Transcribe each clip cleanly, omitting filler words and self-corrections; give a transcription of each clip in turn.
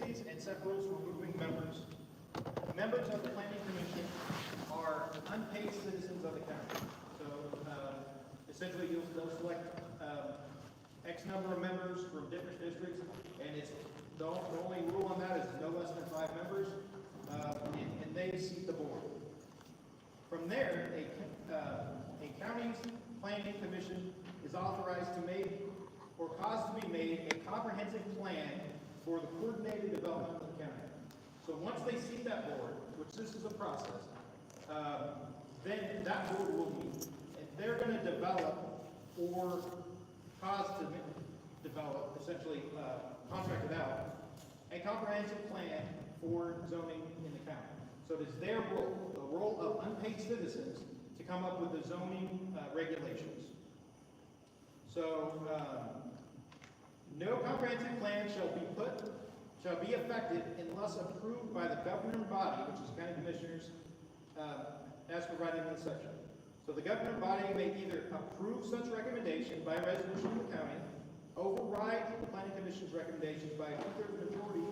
vacancies and set rules for removing members. Members of the planning commission are unpaid citizens of the county. So essentially, they'll select X number of members from different districts, and it's the only rule on that is no less than 5 members, and they seat the board. From there, a county's planning commission is authorized to make or cause to be made a comprehensive plan for the coordinated development of the county. So once they seat that board, which this is a process, then that board will meet. And they're going to develop or cause to develop, essentially contract it out, a comprehensive plan for zoning in the county. So it is their role, the role of unpaid citizens, to come up with the zoning regulations. So no comprehensive plan shall be effective unless approved by the governing body, which is county commissioners, as provided in the section. So the governing body may either approve such recommendation by resolution of the county, override the planning commission's recommendations by a 2/3 majority,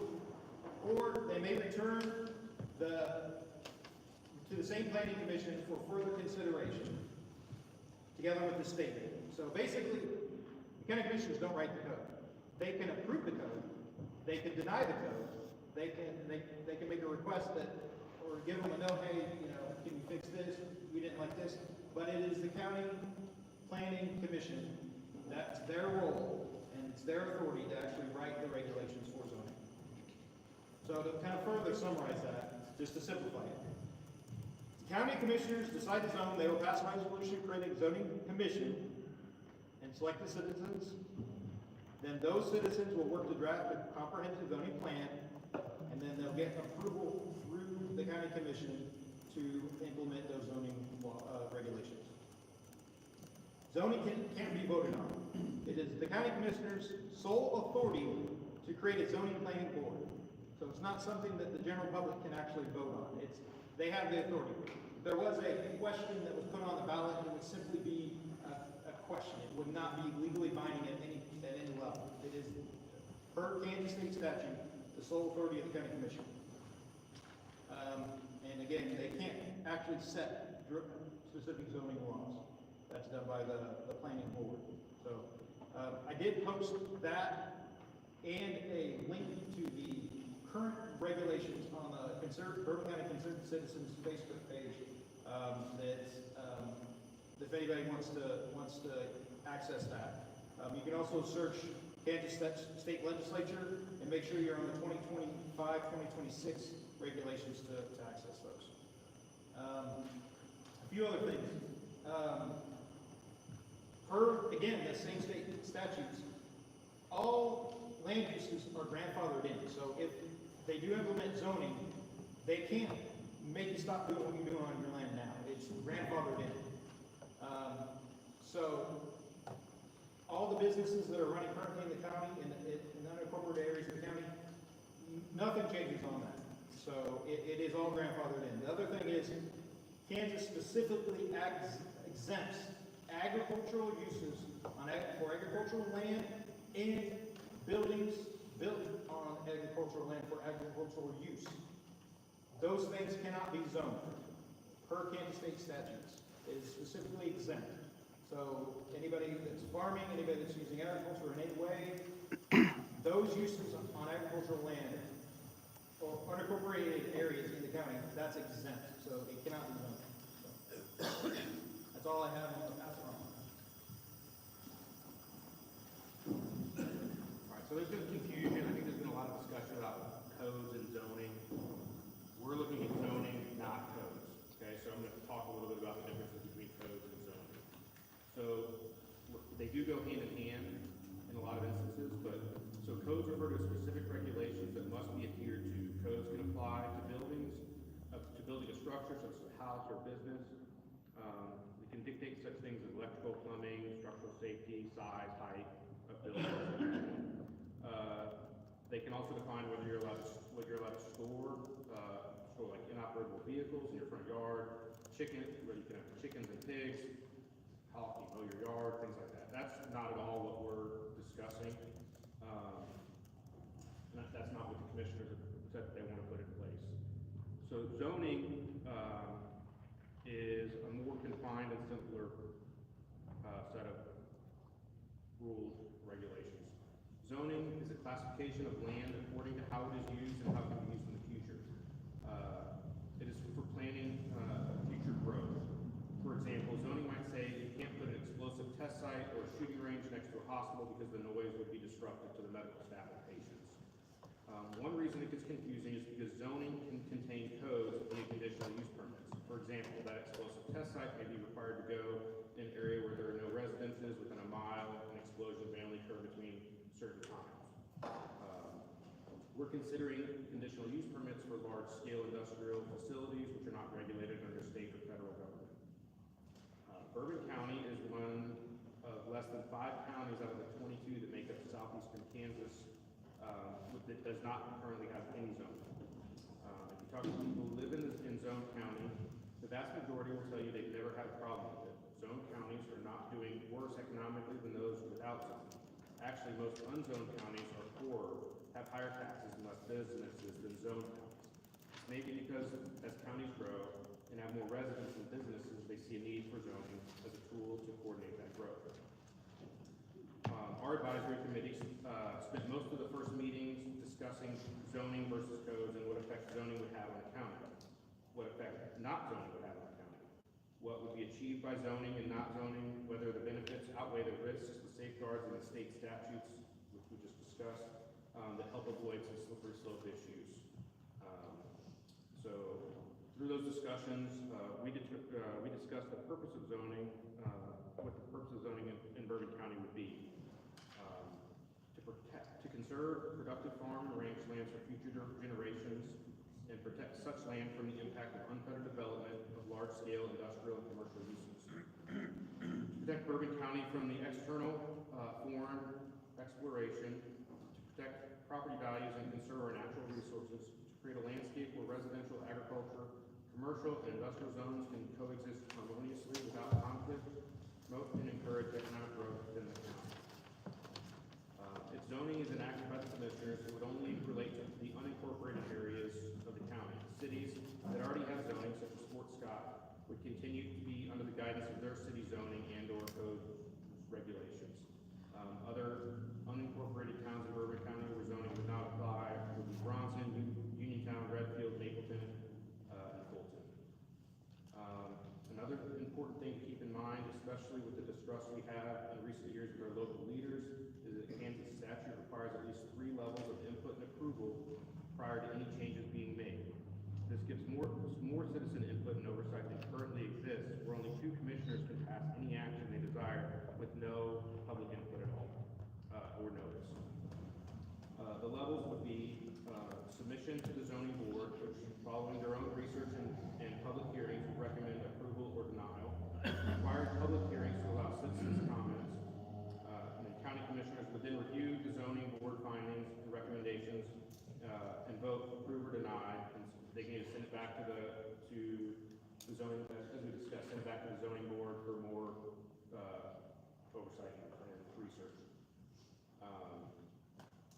or they may return to the same planning commission for further consideration, together with the statement. So basically, the county commissioners don't write the code. They can approve the code, they can deny the code, they can make a request that, or give them a note, hey, can you fix this? We didn't like this. But it is the county planning commission, that's their role, and it's their authority to actually write the regulations for zoning. So to kind of further summarize that, just to simplify it. The county commissioners decide to zone, they will pass a resolution creating a zoning commission and select the citizens. Then those citizens will work to draft a comprehensive zoning plan, and then they'll get approval through the county commission to implement those zoning regulations. Zoning can't be voted on. It is the county commissioner's sole authority to create a zoning planning board. So it's not something that the general public can actually vote on. They have the authority. If there was a question that was put on the ballot, it would simply be a question. It would not be legally binding at any level. It is, per Kansas state statute, the sole authority of the county commission. And again, they can't actually set specific zoning laws. That's done by the planning board. So I did post that and a link to the current regulations on the Bourbon County Concerned Citizens Facebook page. If anybody wants to access that, you can also search Kansas State Legislature and make sure you're on the 2025-2026 regulations to access those. A few other things. Again, the same state statutes, all land uses are grandfathered in. So if they do implement zoning, they can't make you stop doing what you're doing on your land now. It's grandfathered in. So all the businesses that are running currently in the county, in unincorporated areas of the county, nothing changes on that. So it is all grandfathered in. The other thing is, Kansas specifically exempts agricultural uses for agricultural land and buildings built on agricultural land for agricultural use. Those things cannot be zoned per Kansas state statutes. It is specifically exempt. So anybody that's farming, anybody that's using agriculture in any way, those uses on agricultural land or unincorporated areas in the county, that's exempt. So it cannot be zoned. So that's all I have on the pass on. All right, so there's been confusion. I think there's been a lot of discussion about codes and zoning. We're looking at zoning, not codes. Okay, so I'm going to talk a little bit about the differences between codes and zoning. So they do go hand in hand in a lot of instances, but so codes refer to specific regulations that must be adhered to. Codes can apply to buildings, to building a structure such as a house or business. They can dictate such things as electrical, plumbing, structural safety, size, height of buildings. They can also define what you're allowed to store like inoperable vehicles in your front yard, where you can have chickens and pigs, how you mow your yard, things like that. That's not at all what we're discussing. That's not what the commissioners have said that they want to put in place. So zoning, is a more confined and simpler, set of rules, regulations. Zoning is a classification of land according to how it is used and how it can be used in the future. It is for planning, future growth. For example, zoning might say you can't put an explosive test site or a shooting range next to a hospital because the noise would be disruptive to the medical staff and patients. One reason it gets confusing is because zoning can contain codes and conditional use permits. For example, that explosive test site may be required to go in an area where there are no residences within a mile, an explosion may only occur between certain times. We're considering conditional use permits for large-scale industrial facilities which are not regulated under state or federal government. Bourbon County is one of less than 5 counties out of the 22 that make up southeastern Kansas that does not currently have any zoning. If you talk to people who live in zone county, the vast majority will tell you they've never had a problem with it. Zone counties are not doing worse economically than those without zoning. Actually, most unzoned counties are poorer, have higher taxes and less businesses than zone counties. Maybe because as counties grow and have more residents and businesses, they see a need for zoning as a tool to coordinate that growth. Our advisory committee spent most of the first meetings discussing zoning versus codes and what effect zoning would have on the county, what effect not zoning would have on the county, what would be achieved by zoning and not zoning, whether the benefits outweigh the risks, the safeguards, and the state statutes, which we just discussed, that help avoid some slippery slope issues. So through those discussions, we discussed the purpose of zoning, what the purpose of zoning in Bourbon County would be. To conserve productive farm and ranch lands for future generations and protect such land from the impact of unfettered development of large-scale industrial and commercial uses. To protect Bourbon County from the external foreign exploration, to protect property values and conserve our natural resources, to create a landscape where residential, agriculture, commercial, and industrial zones can coexist harmoniously without conflict, promote and encourage economic growth within the county. If zoning is enacted by the commissioners, it would only relate to the unincorporated areas of the county. Cities that already have zoning, such as Fort Scott, would continue to be under the guidance of their city zoning and/or code regulations. Other unincorporated towns in Bourbon County where zoning would not apply would be Bronson, Uniontown, Redfield, Mapleton, and Fulton. Another important thing to keep in mind, especially with the distrust we have in recent years with our local leaders, is that Kansas statute requires at least 3 levels of input and approval prior to any changes being made. This gives more citizen input and oversight than currently exists, where only 2 commissioners can pass any action they desire with no public input at all, or notice. The levels would be submission to the zoning board, which, following their own research and public hearings, would recommend approval or denial. Required public hearings to allow citizens' comments. And then county commissioners would then review the zoning board findings and recommendations and vote approve or deny. And they can either send it back to the zoning, as we discussed, send it back to the zoning board for more oversight and research.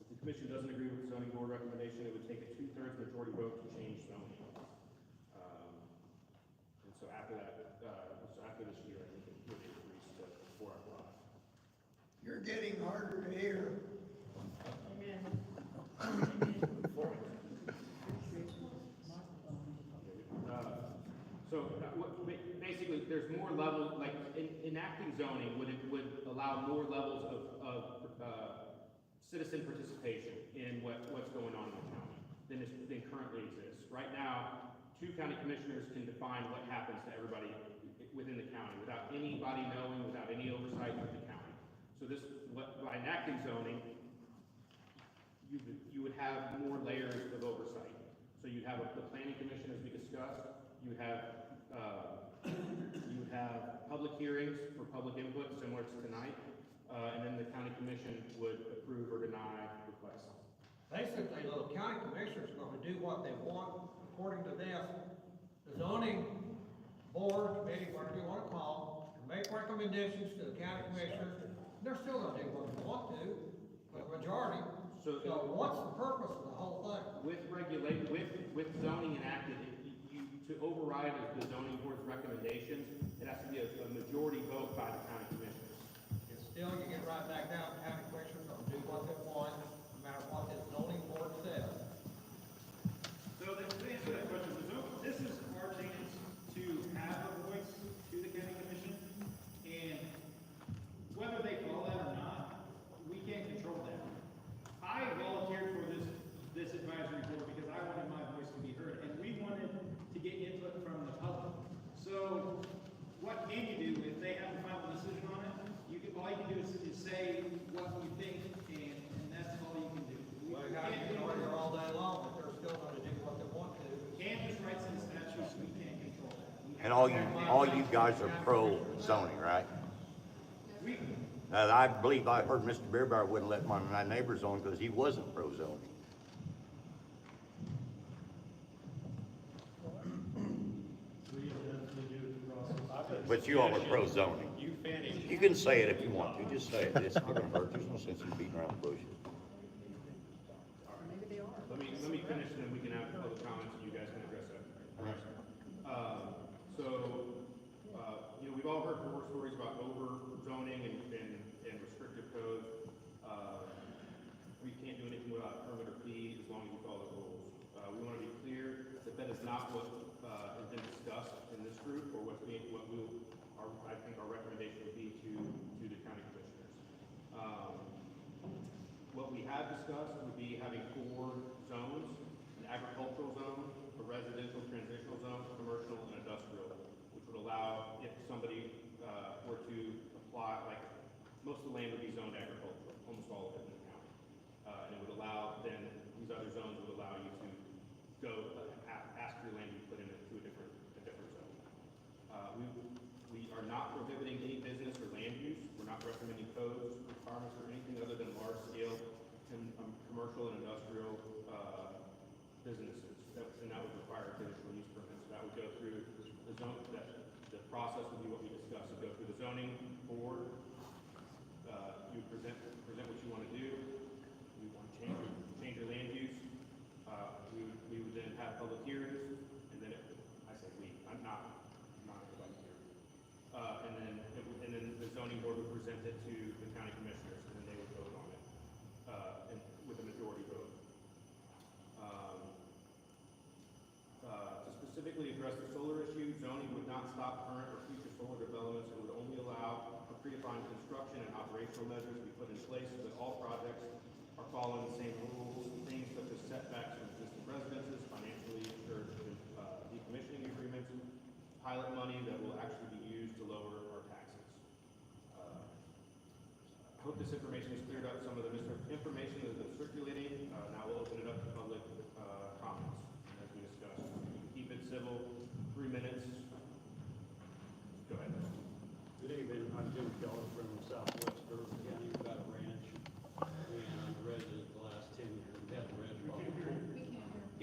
If the commission doesn't agree with the zoning board recommendation, it would take a 2/3 majority vote to change zoning. And so after that, after this year, I think it would increase to 4 out of 5. You're getting harder to hear. Basically, there's more levels, like enacting zoning would allow more levels of citizen participation in what's going on in the county than currently exists. Right now, 2 county commissioners can define what happens to everybody within the county without anybody knowing, without any oversight of the county. So by enacting zoning, you would have more layers of oversight. So you'd have the planning commission, as we discussed. You would have public hearings for public input, similar to tonight, and then the county commission would approve or deny requests. Basically, the county commissioners are going to do what they want according to this. The zoning board, committee, whatever you want to call, can make recommendations to the county commissioners. They're still going to do what they want to, but the majority. So what's the purpose of the whole to override the zoning board's recommendations, it has to be a majority vote by the county commissioners. And still, you get right back down, county commissioners gonna do what they want, no matter what the zoning board says. So to answer that question, this is our chance to have a voice to the county commission, and whether they follow that or not, we can't control that. I volunteered for this advisory board because I wanted my voice to be heard, and we wanted to get input from the public. So what can you do if they have a final decision on it? All you can do is say what you think, and that's all you can do. We Well, you have can't to do argue all day long, but they're still gonna do what they want to. Kansas writes in the statutes, we can't control that. And all you guys are pro zoning, right? We, I believe I heard Mr. Beerbauer wouldn't let my neighbors on because he wasn't pro zoning. We eventually do the process. But you all are pro zoning. You finish. You can say it if you want to, just say it, it's not gonna hurt, there's no sense in beating around the bush. Let me finish and then we can have public comments and you guys can address that. All right. We've all heard horror stories about over zoning and restrictive codes. We can't do anything without a permit or fee as long as we follow the rules. We want to be clear that that is not what has been discussed in this group or I think our recommendation would be to the county commissioners. What we have discussed would be having 4 zones: an agricultural zone, a residential transitional zone, commercial, and industrial, which would allow if somebody were to apply, like most of the land would be zoned agricultural, almost all of it in the county. And it would allow, then these other zones would allow you to go ask for your land to be put into a different zone. We are not prohibiting any business or land use. We're not recommending codes, requirements, or anything other than large scale and commercial and industrial businesses. And that would require conditional use permits. That would go through the zone, the process would be what we discussed. It'd go through the zoning board. You would present what you want to do. We want to change your land use. We would then have public hearings, and then I say we, I'm not a public hearing. And then the zoning board would present it to the county commissioners, and then they would vote on it, and with a majority vote. To specifically address the solar issue, zoning would not stop current or future solar developments. It would only allow for predefined construction and operational measures to be put in place so that all projects are following the same rules. Things such as setbacks from existing residences, financially insured decommissioning agreements, pilot money that will actually be used to lower our taxes. I hope this information has cleared up some of the misinformation that has been circulating. Now we'll open it up to public comments, as we discussed. You can keep it civil, 3 minutes. Go ahead. Good evening, I'm Jim Keller from Southwest Bourbon County. We've got a ranch, and I'm a resident the last 10 years. We've had the ranch.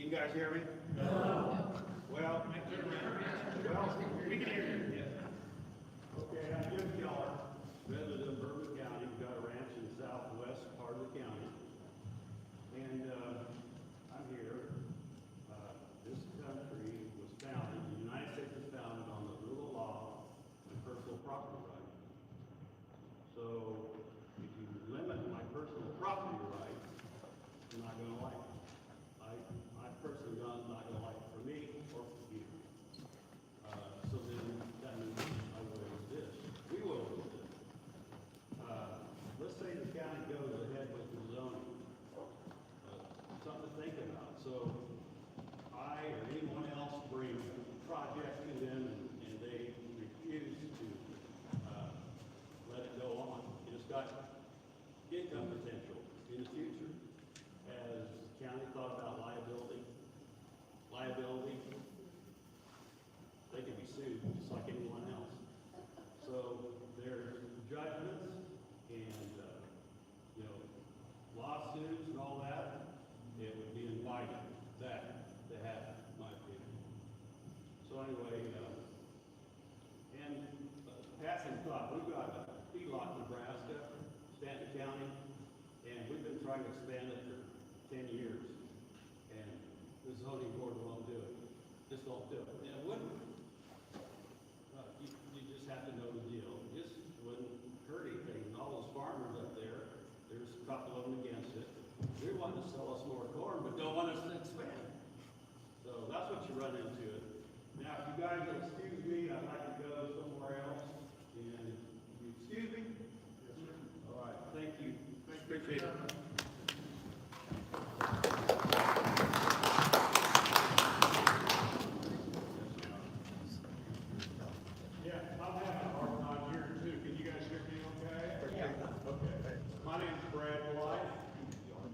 can you guys hear me? Well, we can hear you. Okay, I'm Jim Keller, resident of Bourbon County. We've got a ranch in the southwest part of the county. And, I'm here. This country was founded, the United States was founded on the rule of law and personal property rights. So, if you limit my personal property rights, I'm not gonna like it. I personally not gonna like it for me or for you. So then, that means I will resist. We will resist. Let's say the county goes ahead with the zoning. Something to think about. So, I or anyone else bring a project to them and they refuse to, let it go on. It's got income potential in the future. Has the county thought about liability? They can be sued just like anyone else. So there's judgments and, lawsuits and all that. It would be inviting that to happen, in my opinion. So anyway, passing thought, we've got a feedlot, Nebraska, Stanton County, and we've been trying to expand it for 10 years. And the zoning board won't do it. Just don't do it. And it wouldn't. You just have to know the deal. Just wouldn't hurt anything. And all those farmers up there, there's a couple of them against it. They want to sell us more corn, but don't want us to expand. So that's what you run into it. Now, if you guys will excuse me, I'd like to go somewhere else. And you excuse me? Yes, sir. All right, thank you. Appreciate it. Yeah, I'm having a hard time hearing too. Can you guys hear me okay? Yeah. Okay. My name's Brad White.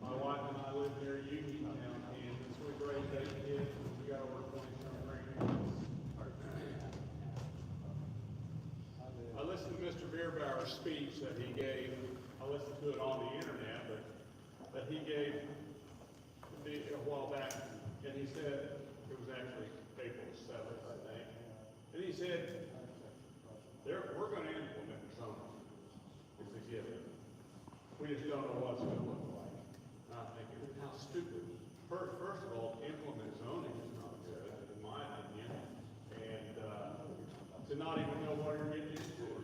My wife and I live near Uniontown, Kansas. We raised 8 kids. We got over 20-some grandkids. I listened to Mr. Beerbauer's speech that he gave. I listened to it on the internet, but that he gave a while back, and he said, it was actually April 7th, I think. And he said, we're gonna implement zoning. It's a given. We just don't know what's gonna look like. And I'm thinking, how stupid. First of all, implement zoning is not good, in my opinion. And, to not even know what you're getting into.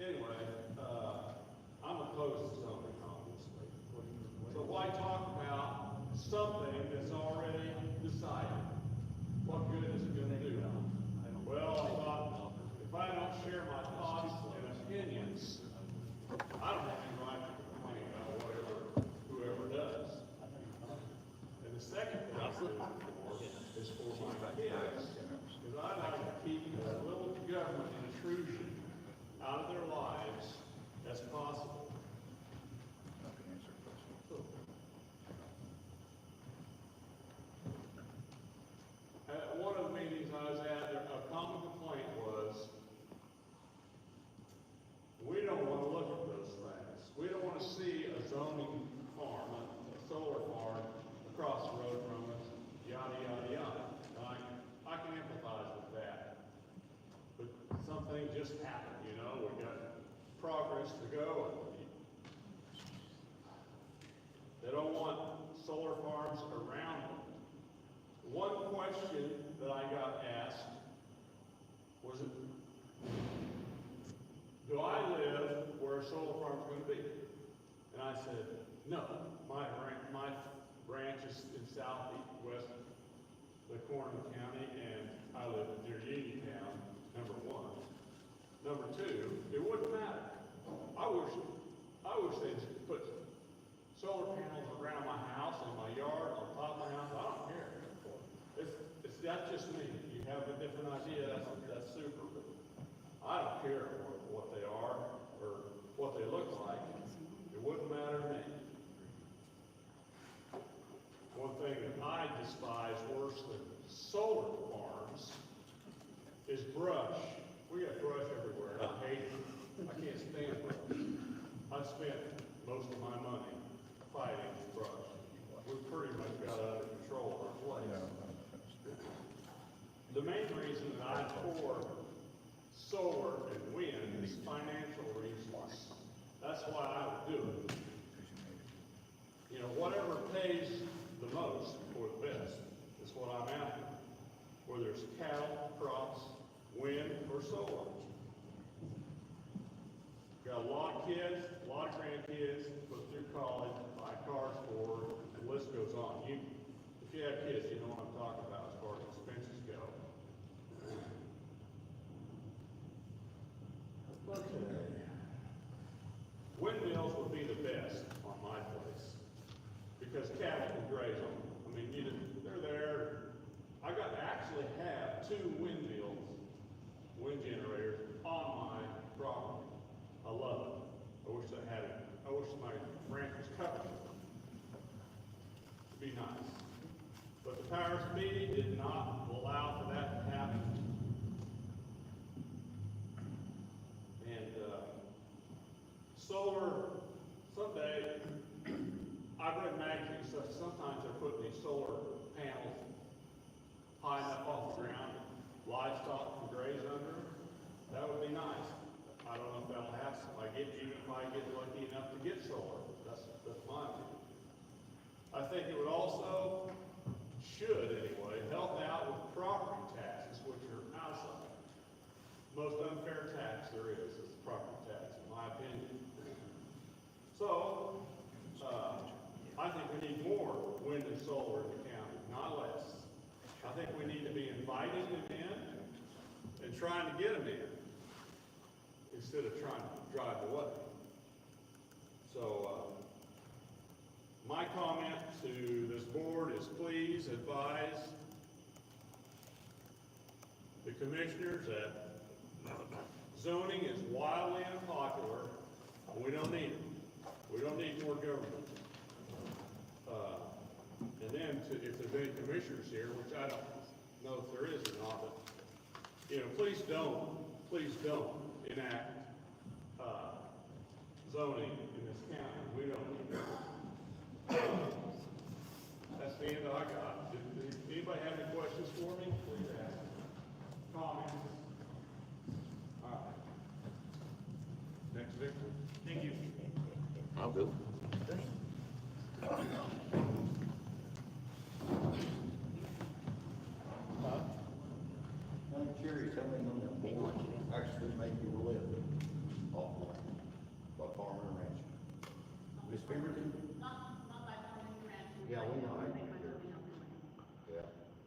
Anyway, I'm opposed to zoning, obviously. So why talk about something that's already decided? What good is it gonna do? Well, I thought, if I don't share my thoughts and opinions, I don't have any right to complain about whoever does. And the second thing I do is for my kids, because I like to keep as little government intrusion out of their lives as possible. At one of the meetings I was at, a common complaint was, we don't want to look at those things. We don't want to see a zoning farm, a solar farm across the road from us, yada, yada, yada. And I can empathize with that. But something just happened, you know, we got progress to go. They don't want solar farms around them. One question that I got asked was, do I live where a solar farm's going to be? And I said, no. My ranch is in southwest Corner County, and I live near Uniontown, number one. Number two, it wouldn't matter. I wish they'd put solar panels around my house, in my yard, on top of my house. I don't care. That's just me. If you have a different idea, that's super. But I don't care what they are or what they look like. It wouldn't matter to me. One thing that I despise worse than solar farms is brush. We got brush everywhere. I hate it. I can't stand brush. I've spent most of my money fighting brush. We've pretty much got it under control our place. The main reason that I'm for solar and wind is financial reasons. That's why I would do it. You know, whatever pays the most for the best is what I'm after. Whether it's cattle, crops, wind, or solar. Got a lot of kids, a lot of grandkids, put through college, buy cars for, and the list goes on. If you have kids, you know what I'm talking about as far as expenses go. Okay. Windmills would be the best on my place because cattle can graze on them. I mean, they're there. I actually have 2 windmills, wind generators on my property. I love it. I wish I had it. I wish my ranch was covered. It'd be nice. But the powers that be did not allow for that to happen. And solar, someday, I've read magazines, so sometimes they're putting these solar panels high enough off the ground, livestock can graze under them. That would be nice. I don't know if that'll happen. Even if I get lucky enough to get solar. That's my opinion. I think it would also, should anyway, help out most unfair tax there is the property tax, in my opinion. So, I think we need more wind and solar in the county, not less. I think we need to be inviting them in and trying to get them in, instead of trying to drive away. So, my comment to this board is please advise the commissioners that zoning is wildly unpopular, and we don't need it. We don't need more government. And then if there's any commissioners here, which I don't know if there is or not, but, you know, please don't enact, zoning in this county. We don't need it. That's the end I got. Did anybody have any questions for me? Please ask. Comments? All right. Next victim. Thank you. I'll go. I'm curious how many on that board actually make you live off land by farming and ranching? Miss Pemberton? Not by farming and ranching. Yeah, we know. Yeah,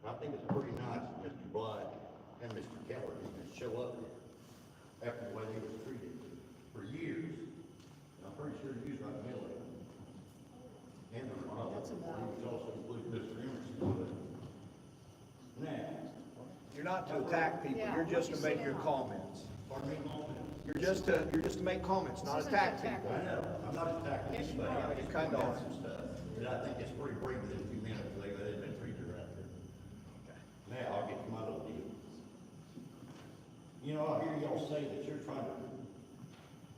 I think it's pretty nice that Mr. Blythe and Mr. Keller didn't show up here after the way they was treated for years. And I'm pretty sure he was right in the middle of it. And the Republic, he was also including Mr. Emerson. Now, You're not to attack people, you're just to make your comments. pardon me, You're just to make comments, not attack people. I know, I'm not attacking Yes, you anybody, are. I'm just You kind pointing of out some stuff. But I think it's pretty brave that you men have been treated right there. Now, I'll get to my little deal. You know, I hear y'all say that you're trying to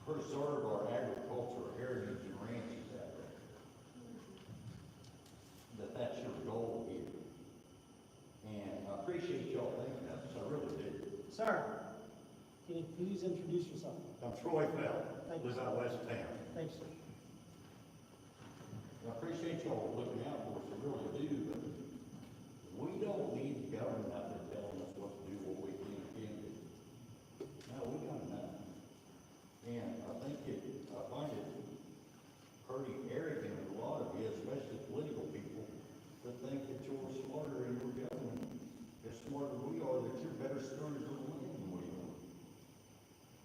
preserve our agricultural heritage and ranches out there. That's your goal here. And I appreciate y'all thinking of this, I really do. Sir, can you please introduce yourself? I'm Troy Fell, Thank live you. out west of town. Thanks, sir. I appreciate y'all looking out for us, I really do, but we don't need the government out there telling us what to do, what we can and can't do. No, we got enough. And I find it pretty arrogant of a lot of you, especially political people, that think that you're smarter and your government is smarter than we are, that you're better stewards of the land than we are.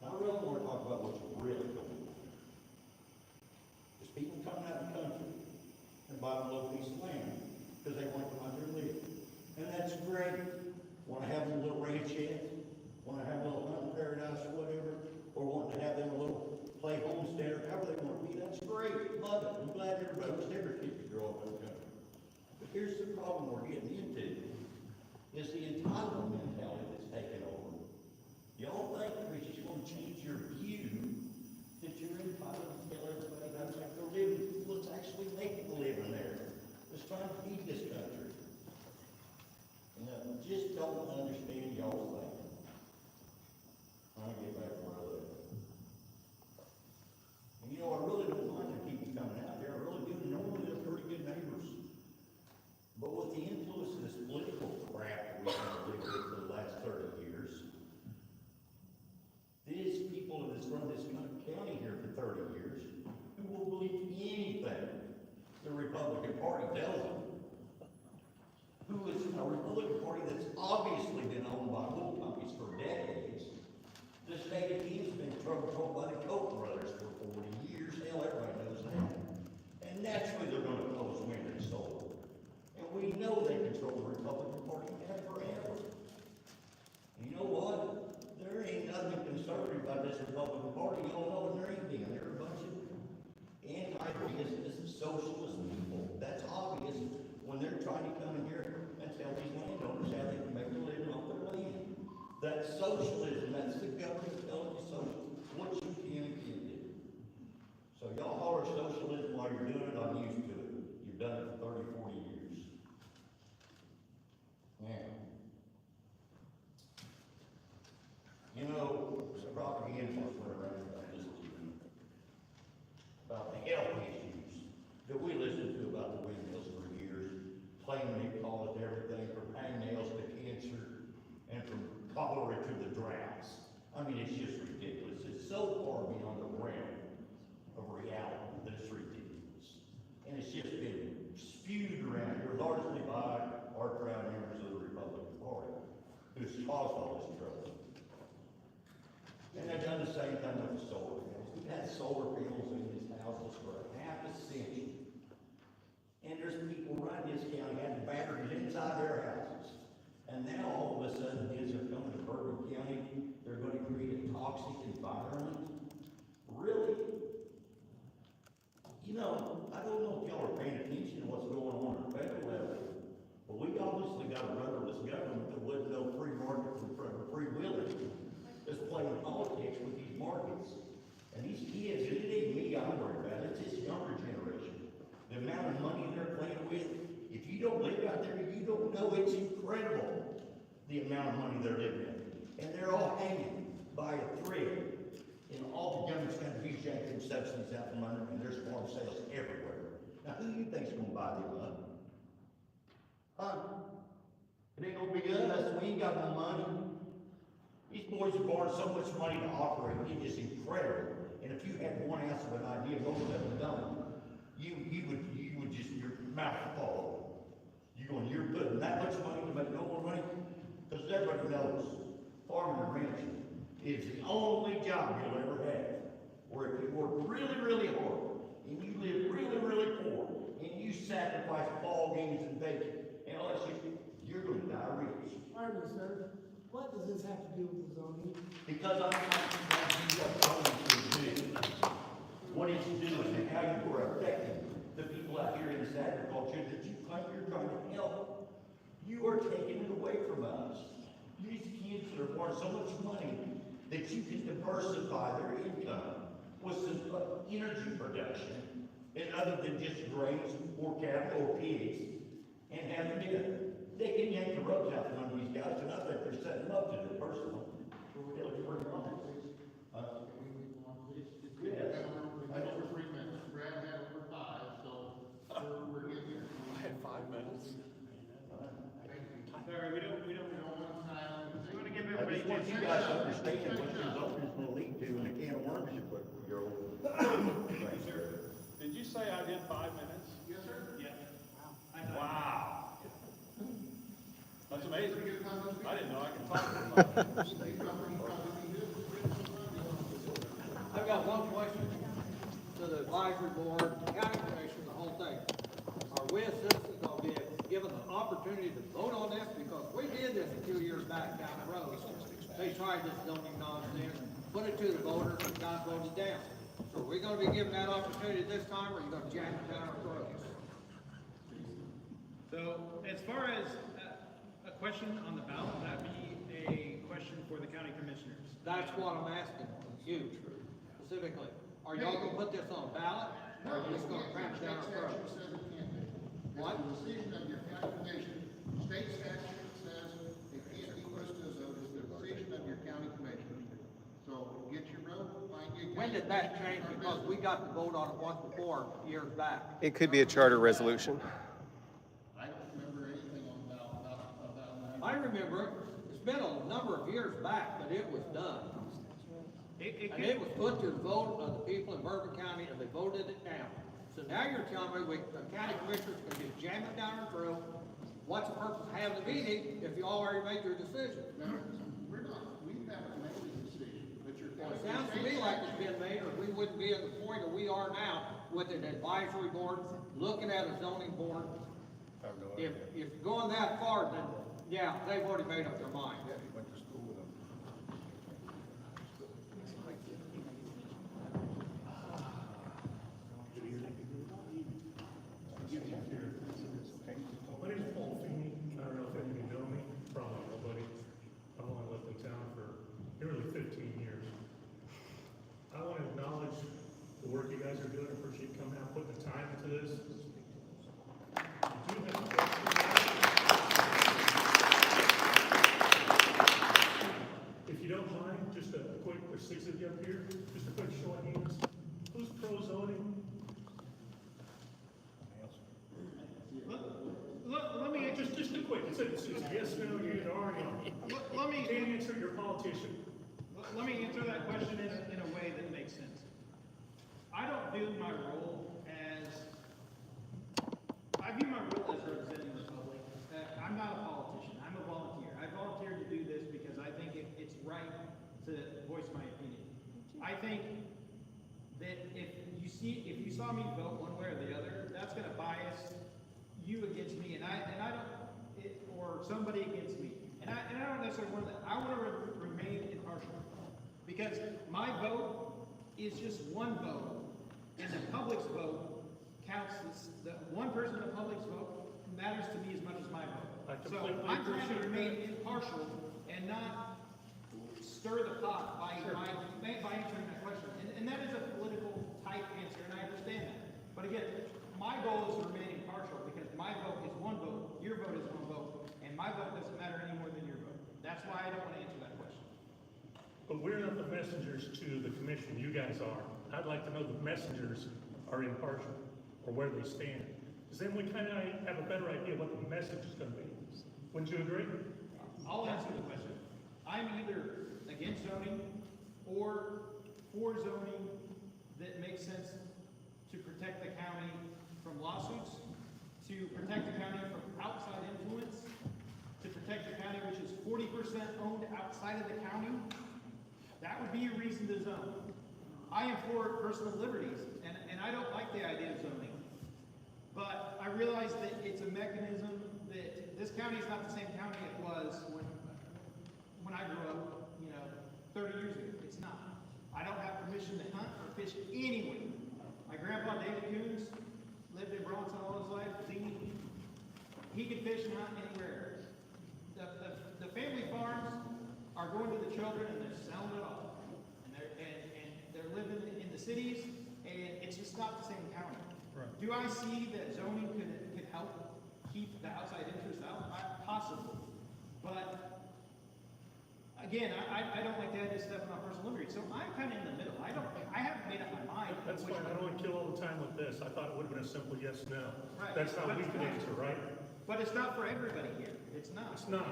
I really want to talk about what's really going on. There's people coming out of the country and buying a little piece of land because they want to come out there and live. And that's great. Want to have a little ranchette, want to have a little hunting paradise or whatever, or want to have them a little play homestead or however they want to be. That's great. Love it. I'm glad everybody was ever kid to grow up in the country. But here's the problem we're getting into, is the entitlement mentality that's taken over. Y'all think, Chris, it's going to change your view that you're entitled to tell everybody how to have to live. Let's actually make a living there. Let's try to feed this country. And I just don't understand y'all's thinking. Trying to get back to where I live. And you know, I really don't mind the people coming out there. I really do. Normally they're pretty good neighbors. But with the influence of this political crap that we've been living with for the last 30 years, these people that has run this county here for 30 years, who will believe anything the Republican Party tells them, who is a Republican Party that's obviously been owned by oil companies for decades. The state of Kansas has been controlled by the Koch brothers for 40 years. Hell, everybody knows that. And naturally, they're going to close wind and solar. And we know they control the Republican Party forever. And you know what? There ain't nothing conservative about this Republican Party. Y'all know what there ain't being. They're a bunch of anti-business, socialist people. That's obvious when they're trying to come in here and tell these landowners how they can make a living off their land. That's socialism. That's the government telling you what you can and can't do. So y'all holler socialism while you're doing it. I'm used to it. You've done it for 30, 40 years. Now, you know, the propaganda that's went around about this TV, about the health issues that we listened to about the windmills for years, claiming they call it everything from hangnails to cancer and from cholera to the droughts. I mean, it's just ridiculous. It's so far beyond the realm of reality that it's ridiculous. And it's just been spewed around here largely by our proud members of the Republican Party, who's caused all this trouble. And they've done the same thing with the solar panels. We've had solar panels in these houses for half a century. And there's people running this county having batteries inside their houses. And now all of a sudden, kids are coming to Bourbon County, they're gonna create a toxic environment. Really? You know, I don't know if y'all are paying attention to what's going on at the federal level, but we obviously got a rudderless government that wouldn't know free market from free willing. That's playing politics with these markets. And these kids, it ain't me I'm worried about, it's this younger generation. The amount of money they're playing with, if you don't live out there, you don't know, it's incredible, the amount of money they're living in. And they're all hanging by a thread. And all the government's gonna be yanking subsidies out from under, and there's farm sales everywhere. Now, who do you think's gonna buy them up? Huh? It ain't gonna be us, we ain't got no money. These boys are borrowing so much money to operate, it is incredible. And if you had 1 ounce of an idea of what was ever done, you would just, your mouth would fall. You're putting that much money to make no more money? Because everybody knows, farming and ranching is the only job you'll ever have, where if you work really, really hard, and you live really, really poor, and you sacrifice ball games and bacon, and all that shit, you're gonna die rich. Pardon me, sir, what does this have to do with the zoning? Because I'm trying to do what zoning can do. What it's doing and how you are affecting the people out here in this agriculture that you claim you're trying to help. You are taking it away from us. These kids are worth so much money that you can diversify their income with some energy production, and other than just grains or cattle or pigs, and have them dinner. They can yank the ropes out from under these guys, and I think they're setting them up to do it personally. Yes. I know we're 3 minutes, Brad had over 5, so we're getting there. I had 5 minutes. Sorry, we don't want time. we wanna give I everybody. just want you guys to understand what your zoning is gonna lead to and the can of worms you put for your old. Did you say I did 5 minutes? Yes, sir. Yeah. Wow. That's amazing. I didn't know I could talk for 5 minutes. I've got one question to the advisory board, county commission, the whole thing. Are we as citizens gonna be given the opportunity to vote on this? Because we did this a few years back down the road. They tried this zoning nonsense, put it to the voters, and got voted down. So are we gonna be given that opportunity this time, or are you gonna jam it down our throats? So, as far as a question on the ballot, that'd be a question for the county commissioners. That's what I'm asking you specifically. Are y'all gonna put this on a ballot, or are you just gonna cram it down our throats? Says it can't be. What? It's the decision of your county commission. State statute says it can't be pushed to a vote. It's the decision of your county commission. So get your vote, find your. When did that change? Because we got to vote on it once before, years back. It could be a charter resolution. I don't remember anything on about. I remember it. It's been a number of years back, but it was done. And it was put to the vote of the people in Bourbon County, and they voted it down. So now you're telling me the county commissioners can just jam it down our throat. What's the purpose of having the meeting if you already made your decision? No, we're not, we haven't made a decision, but your. Well, it sounds to me like it's been made, or we wouldn't be at the point that we are now with an advisory board, looking at a zoning board. If you're going that far, then, yeah, they've already made up their mind. My name is Paul Feeney. I don't know if any of you know me, probably nobody. I've only lived in town for nearly 15 years. I want to acknowledge the work you guys are doing. I appreciate you coming out, putting the time into this. You do have If you don't mind, just a quick, there's 6 of you up here, just a quick show of hands. Who's pro zoning? Let me, Just a quick, it's a yes, no, you, or no. let me, Can't answer your politician. let me answer that question in a way that makes sense. I don't view my role as, I view my role as representing the public. I'm not a politician, I'm a volunteer. I volunteered to do this because I think it's right to voice my opinion. I think that if you saw me vote one way or the other, that's gonna bias you against me, and I don't, or somebody against me. And I don't necessarily want that. I want to remain impartial. Because my vote is just one vote, and the public's vote counts, the one person in the public's vote matters to me as much as my vote. So I'm trying to remain impartial and not stir the pot by answering that question. And that is a political type answer, and I understand that. But again, my goal is to remain impartial because my vote is one vote, your vote is one vote, and my vote doesn't matter any more than your vote. That's why I don't want to answer that question. But we're not the messengers to the commission, you guys are. I'd like to know the messengers are impartial, or where they stand. Because then we kind of have a better idea what the message is going to be. Wouldn't you agree? I'll answer the question. I'm either against zoning or for zoning that makes sense to protect the county from lawsuits, to protect the county from outside influence, to protect the county which is 40% owned outside of the county. That would be a reason to zone. I am for personal liberties, and I don't like the idea of zoning. But I realize that it's a mechanism that this county is not the same county it was when I grew up, 30 years ago. It's not. I don't have permission to hunt or fish anywhere. My grandpa, David Coons, lived in Bronson all his life. He could fish and hunt anywhere. The family farms are going to the children and they're selling it off. And they're living in the cities, and it's just not the same county. Right. Do I see that zoning could help keep the outside interest out? Possibly. But again, I don't like the idea of stepping on personal liberty. So I'm kind of in the middle. I haven't made up my mind. That's fine, I don't want to kill all the time with this. I thought it would have been a simple yes, no. Right. That's how we could answer, right? But it's not for everybody here. It's not. It's not.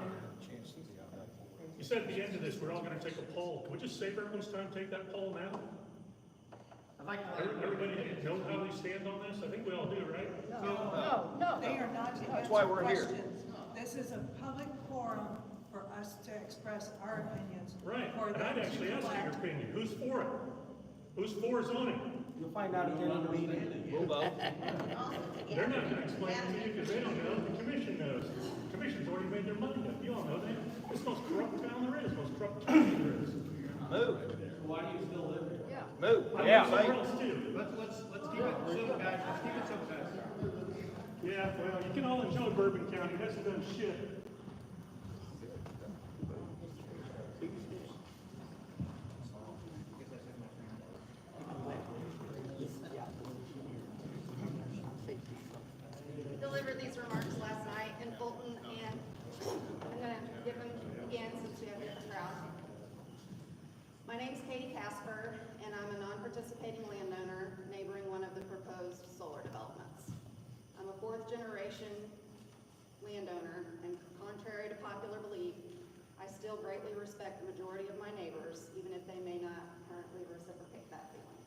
You said at the end of this, we're all gonna take a poll. Can we just save everyone's time, take that poll now? I'd like to. Everybody know how they stand on this? I think we all do, right? No, they are not to That's why answer we're here. questions. This is a public forum for us to express our opinions. Right, for and them I'd to actually ask your elect. opinion. Who's for it? Who's for zoning? You'll find out at the end of the meeting. We'll vote. They're not gonna explain to you because they don't know. The commission knows. The commission's already made their mind up. You all know that. It's the most corrupt town there is, most corrupt county there is. Move. Why do you still live here? Yeah. Move. I Yeah, live somewhere mate. else too. Let's keep it simple, guys. Let's keep it simple, guys. Yeah, well, you can all enjoy Bourbon County. It hasn't done shit. Delivered these remarks last night in Fulton, and I'm gonna give them again since we have a crowd. My name's Katie Casper, and I'm a non-participating landowner neighboring one of the proposed solar developments. I'm a fourth-generation landowner, and contrary to popular belief, I still greatly respect the majority of my neighbors, even if they may not currently reciprocate that feeling.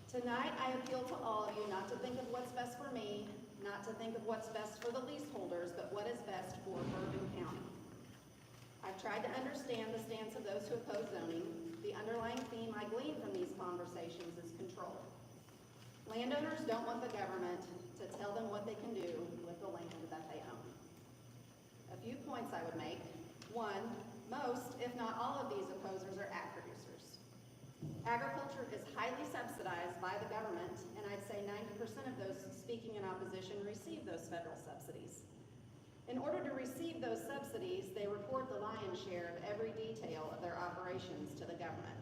Tonight, I appeal to all of you not to think of what's best for me, not to think of what's best for the leaseholders, but what is best for Bourbon County. I've tried to understand the stance of those who oppose zoning. The underlying theme I glean from these conversations is control. Landowners don't want the government to tell them what they can do with the land that they own. A few points I would make. One, most, if not all of these opposers are ag producers. Agriculture is highly subsidized by the government, and I'd say 90% of those speaking in opposition receive those federal subsidies. In order to receive those subsidies, they report the lion's share of every detail of their operations to the government.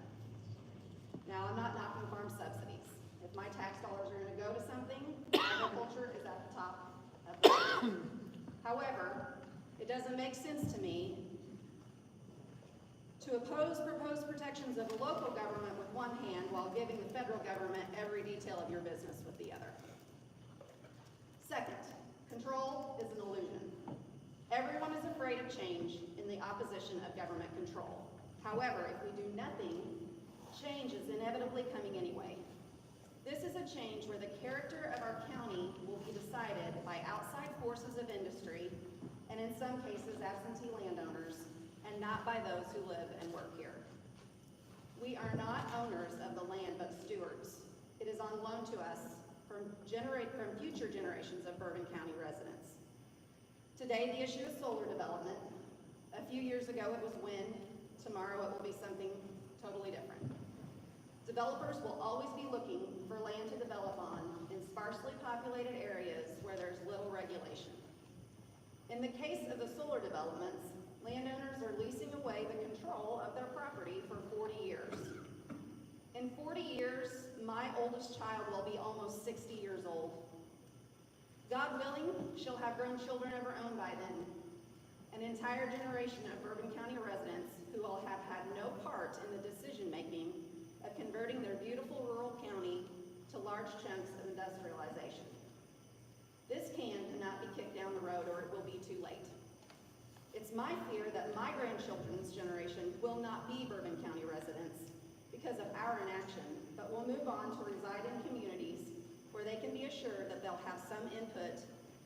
Now, I'm not knocking farm subsidies. If my tax dollars are gonna go to something, agriculture is at the top of the list. However, it doesn't make sense to me to oppose proposed protections of the local government with one hand while giving the federal government every detail of your business with the other. Second, control is an illusion. Everyone is afraid of change in the opposition of government control. However, if we do nothing, change is inevitably coming anyway. This is a change where the character of our county will be decided by outside forces of industry, and in some cases absentee landowners, and not by those who live and work here. We are not owners of the land, but stewards. It is on loan to us from future generations of Bourbon County residents. Today, the issue is solar development. A few years ago, it was wind. Tomorrow, it will be something totally different. Developers will always be looking for land to develop on in sparsely populated areas where there's little regulation. In the case of the solar developments, landowners are leasing away the control of their property for 40 years. In 40 years, my oldest child will be almost 60 years old. God willing, she'll have grown children of her own by then. An entire generation of Bourbon County residents who will have had no part in the decision-making of converting their beautiful rural county to large chunks of industrialization. This cannot be kicked down the road, or it will be too late. It's my fear that my grandchildren's generation will not be Bourbon County residents because of our inaction, but will move on to reside in communities where they can be assured that they'll have some input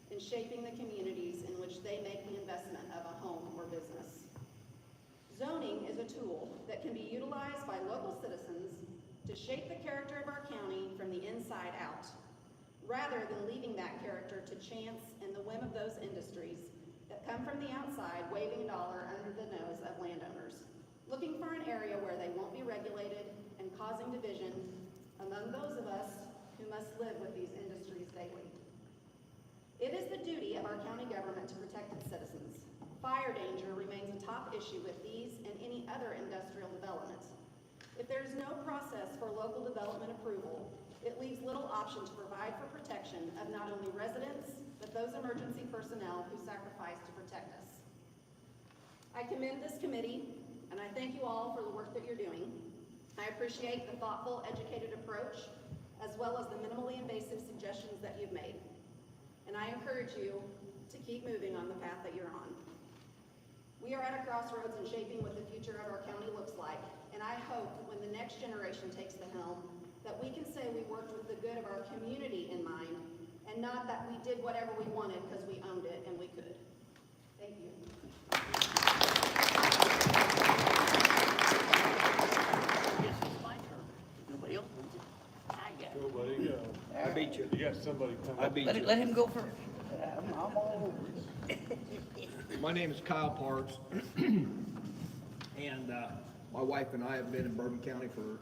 in shaping the communities in which they make the investment of a home or business. Zoning is a tool that can be utilized by local citizens to shape the character of our county from the inside out, rather than leaving that character to chance and the whim of those industries that come from the outside waving a dollar under the nose of landowners, looking for an area where they won't be regulated and causing division among those of us who must live with these industries daily. It is the duty of our county government to protect its citizens. Fire danger remains a top issue with these and any other industrial development. If there is no process for local development approval, it leaves little option to provide for protection of not only residents, but those emergency personnel who sacrifice to protect us. I commend this committee, and I thank you all for the work that you're doing. I appreciate the thoughtful, educated approach, as well as the minimally invasive suggestions that you've made. And I encourage you to keep moving on the path that you're on. We are at a crossroads in shaping what the future of our county looks like, and I hope when the next generation takes the helm that we can say we worked with the good of our community in mind, and not that we did whatever we wanted because we owned it and we could. Thank you. Yes, it's my turn. Nobody else wants it. I got it. Nobody go. I beat you. You got somebody coming. I beat you. Let him go first. I'm all over it. My name is Kyle Parks, and my wife and I have been in Bourbon County for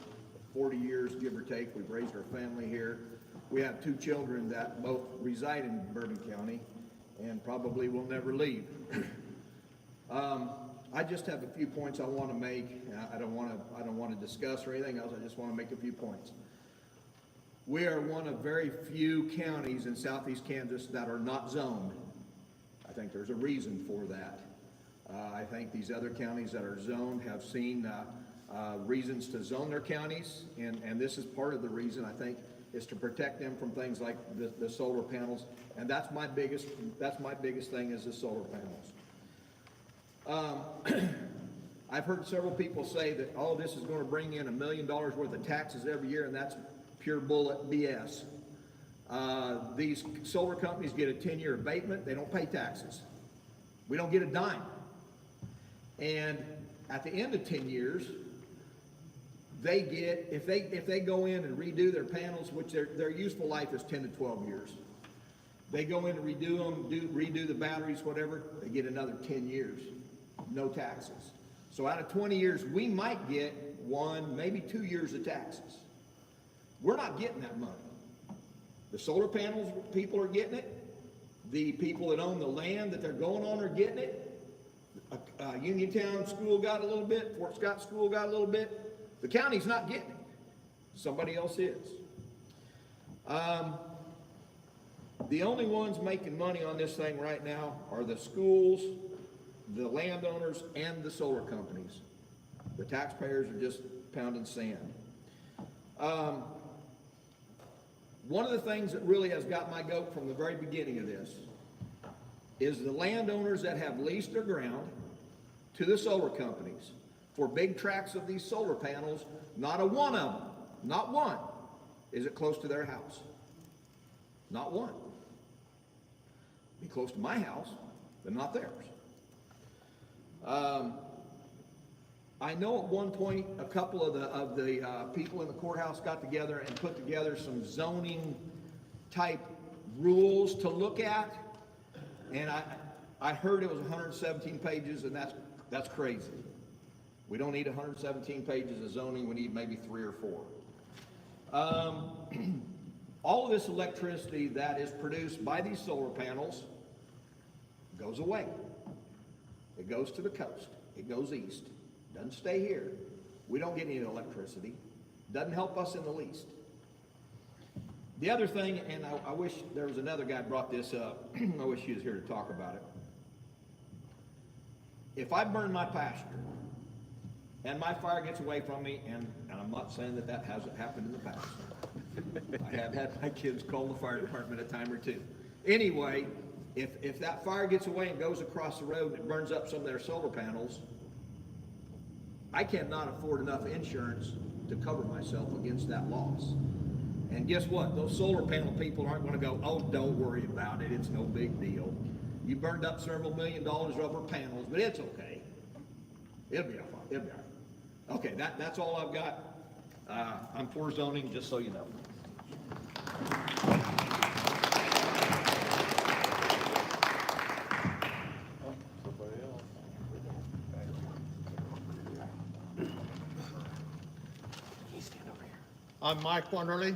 40 years, give or take. We've raised our family here. We have 2 children that both reside in Bourbon County and probably will never leave. I just have a few points I want to make. I don't want to discuss or anything else. I just want to make a few points. We are one of very few counties in southeast Kansas that are not zoned. I think there's a reason for that. I think these other counties that are zoned have seen reasons to zone their counties, and this is part of the reason, I think, is to protect them from things like the solar panels, and that's my biggest thing is the solar panels. I've heard several people say that all this is going to bring in $1 million worth of taxes every year, and that's pure bullet BS. These solar companies get a 10-year abatement. They don't pay taxes. We don't get a dime. And at the end of 10 years, they get, if they go in and redo their panels, which their useful life is 10 to 12 years, they go in and redo them, redo the batteries, whatever, they get another 10 years, no taxes. So out of 20 years, we might get 1, maybe 2 years of taxes. We're not getting that money. The solar panels people are getting it. The people that own the land that they're going on are getting it. Uniontown School got a little bit. Fort Scott School got a little bit. The county's not getting it. Somebody else is. The only ones making money on this thing right now are the schools, the landowners, and the solar companies. The taxpayers are just pounding sand. One of the things that really has got my goat from the very beginning of this is the landowners that have leased their ground to the solar companies for big tracts of these solar panels, not a one of them, not one, is it close to their house. Not one. Be close to my house, but not theirs. I know at one point, a couple of the people in the courthouse got together and put together some zoning type rules to look at. And I heard it was 117 pages, and that's crazy. We don't need 117 pages of zoning, we need maybe 3 or 4. All of this electricity that is produced by these solar panels goes away. It goes to the coast, it goes east, doesn't stay here. We don't get any electricity, doesn't help us in the least. The other thing, and I wish there was another guy brought this up, I wish he was here to talk about it. If I burn my pasture, and my fire gets away from me, and I'm not saying that hasn't happened in the past. I have had my kids call the fire department a time or two. Anyway, if that fire gets away and goes across the road and it burns up some of their solar panels, I cannot afford enough insurance to cover myself against that loss. And guess what? Those solar panel people aren't going to go, oh, don't worry about it, it's no big deal. You burned up several $1 million over panels, but it's okay. It'll be all right. It'll be all right. Okay, that's all I've got. I'm for zoning, just so you know. I'm Mike Wonderly,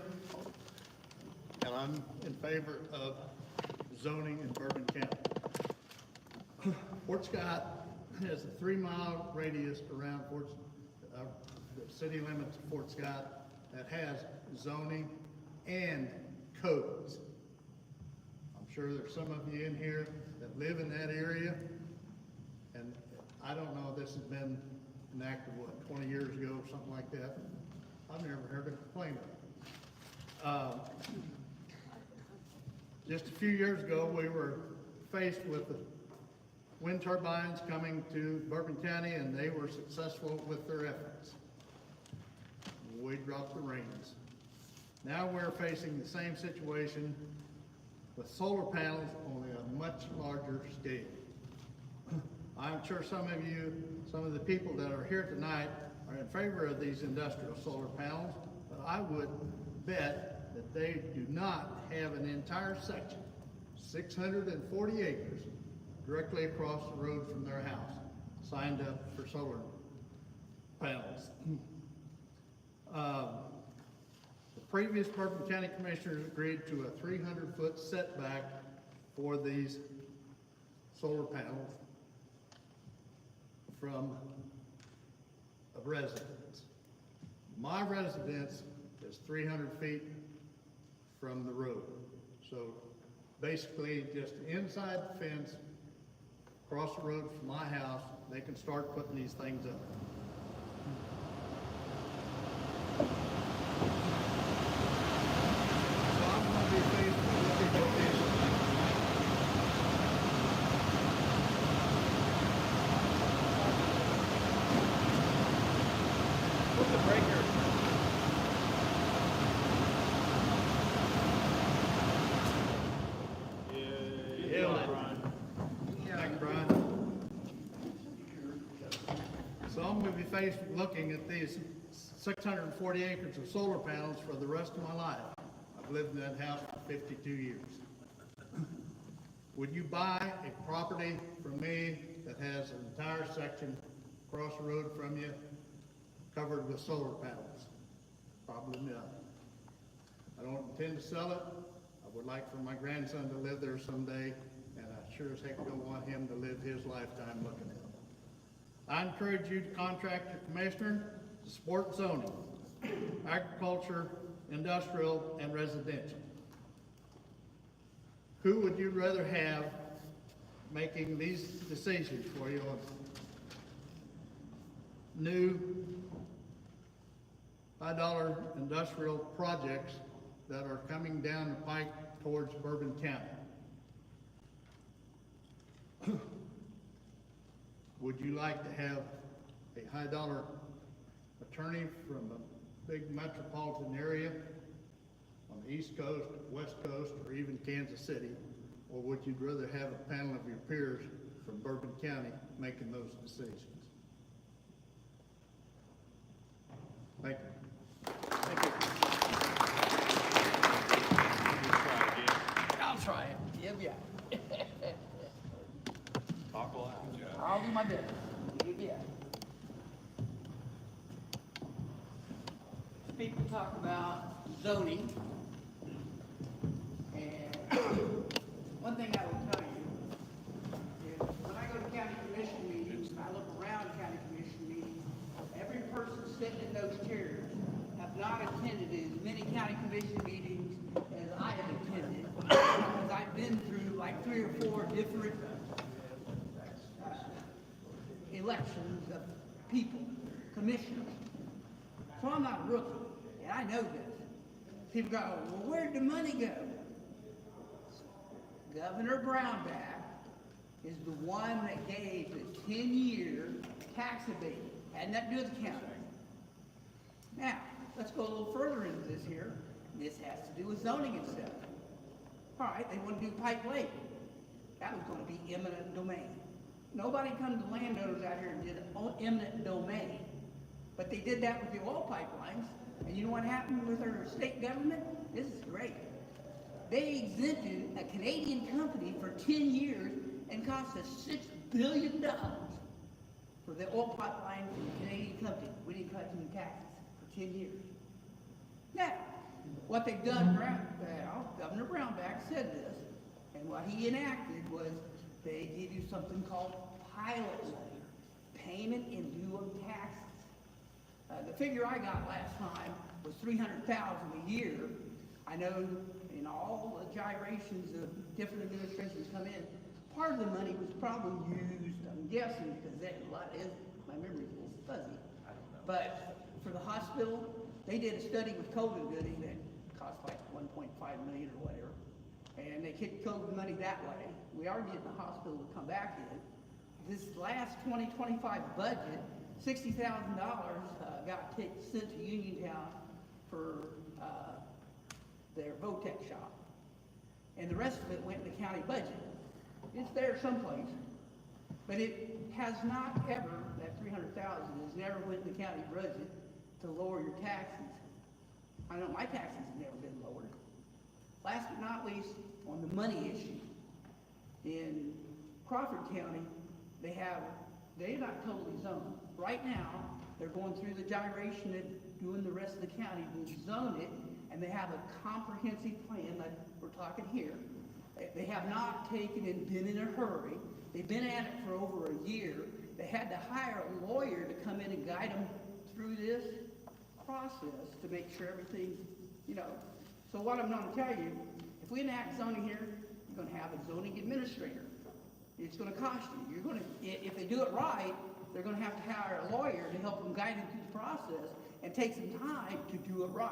and I'm in favor of zoning in Bourbon County. Fort Scott has a 3-mile radius around the city limits of Fort Scott that has zoning and codes. I'm sure there's some of you in here that live in that area, and I don't know if this has been enacted, 20 years ago or something like that. I've never heard a complaint of it. Just a few years ago, we were faced with the wind turbines coming to Bourbon County, and they were successful with their efforts. We dropped the reins. Now we're facing the same situation with solar panels, only a much larger scale. I'm sure some of the people that are here tonight are in favor of these industrial solar panels, but I would bet that they do not have an entire section, 640 acres, directly across the road from their house, signed up for solar panels. The previous Bourbon County Commissioners agreed to a 300-foot setback for these solar panels from a residence. My residence is 300 feet from the road. So basically just inside the fence, across the road from my house, they can start putting these things up. So I'm going to be faithful with this. Put the breaker. Thanks, Brian. So I'm going to be faced with looking at these 640 acres of solar panels for the rest of my life. I've lived in that house for 52 years. Would you buy a property from me that has an entire section across the road from you covered with solar panels? Probably not. I don't intend to sell it. I would like for my grandson to live there someday, and I sure as heck don't want him to live his lifetime looking at it. I encourage you to contract your commissioner to support zoning, agriculture, industrial, and residential. Who would you rather have making these decisions for you on new $5 industrial projects that are coming down the pike towards Bourbon County? Would you like to have a high dollar attorney from a big metropolitan area on the East Coast, West Coast, or even Kansas City? Or would you rather have a panel of your peers from Bourbon County making those decisions? Thank you. I'll try it. Yeah. Talk loud, Jeff. I'll do my best. Yeah. People talk about zoning, and one thing I will tell you is when I go to county commission meetings, and I look around county commission meetings, every person sitting in those chairs have not attended as many county commission meetings as I have attended, because I've been through like 3 or 4 different elections of people, commissioners. So I'm not a rookie, and I know this. People go, well, where'd the money go? Governor Brownback is the one that gave the 10-year tax abatement. Had nothing to do with the county. Now, let's go a little further into this here. This has to do with zoning and stuff. All right, they want to do Pike Lake. That was going to be eminent domain. Nobody come to landowners out here and did eminent domain. But they did that with the oil pipelines. And you know what happened with our state government? This is great. They exempted a Canadian company for 10 years and cost us $6 billion for the oil pipeline from the Canadian company. We didn't cut any taxes for 10 years. Now, what they've done now, Governor Brownback said this, and what he enacted was they give you something called pilot money, payment in lieu of taxes. The figure I got last time was $300,000 a year. I know in all the gyrations of different administrations come in, part of the money was probably used, I'm guessing, because my memory is a little fuzzy. But for the hospital, they did a study with COVID money that cost like $1.5 million or whatever. And they kicked COVID money that way. We are getting the hospital to come back in. This last 2025 budget, $60,000 got sent to Uniontown for their Votech shop. And the rest of it went in the county budget. It's there someplace. But it has not ever, that $300,000 has never went in the county budget to lower your taxes. I know my taxes have never been lowered. Last but not least, on the money issue. In Crawford County, they're not totally zoned. Right now, they're going through the gyration of doing the rest of the county to zone it, and they have a comprehensive plan like we're talking here. They have not taken and been in a hurry. They've been at it for over a year. They had to hire a lawyer to come in and guide them through this process to make sure everything, So what I'm going to tell you, if we enact zoning here, you're going to have a zoning administrator. It's going to cost you. You're going to, if they do it right, they're going to have to hire a lawyer to help them guide them through the process and take some time to do it right.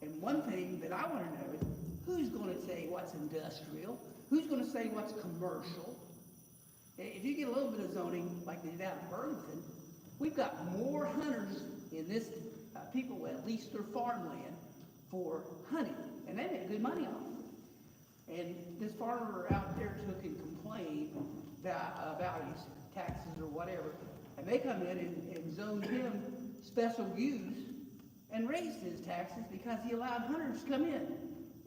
And one thing that I want to know is who's going to say what's industrial? Who's going to say what's commercial? If you get a little bit of zoning like they did out in Burlington, we've got more hunters in this, people that lease their farmland for hunting, and they make good money on it. And this farmer out there took and complained about his taxes or whatever, and they come in and zoned him special use and raised his taxes because he allowed hunters to come in.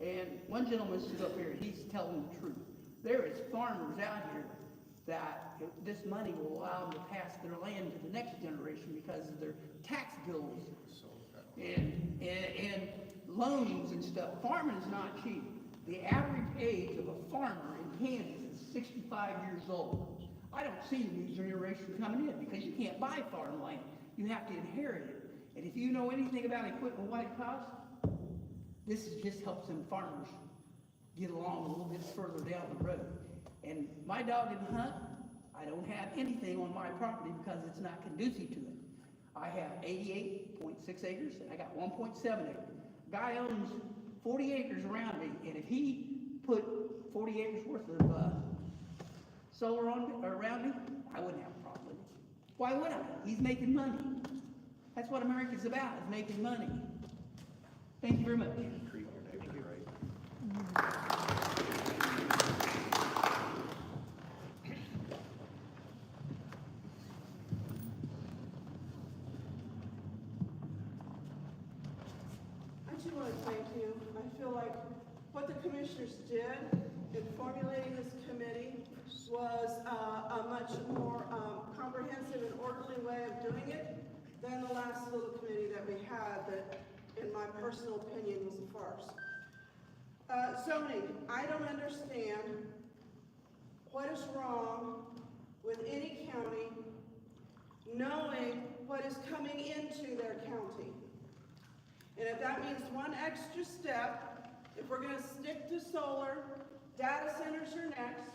And one gentleman stood up here, he's telling the truth. There is farmers out here that this money will allow them to pass their land to the next generation because of their tax bills and loans and stuff. Farming is not cheap. The average age of a farmer in Kansas is 65 years old. I don't see the new generation coming in because you can't buy farmland. You have to inherit it. And if you know anything about equipment, what it costs, this just helps them farmers get along a little bit further down the road. And my dog and hunt, I don't have anything on my property because it's not conducive to it. I have 88.6 acres and I got 1.7 acres. Guy owns 40 acres around me, and if he put 40 acres worth of solar around me, I wouldn't have a problem with it. Why would I? He's making money. That's what America's about, is making money. Thank you very much. I just want to thank you. I feel like what the commissioners did in formulating this committee was a much more comprehensive and orderly way of doing it than the last little committee that we had that, in my personal opinion, was a farce. Zoning, I don't understand what is wrong with any county knowing what is coming into their county. And if that means one extra step, if we're gonna stick to solar, data centers are next.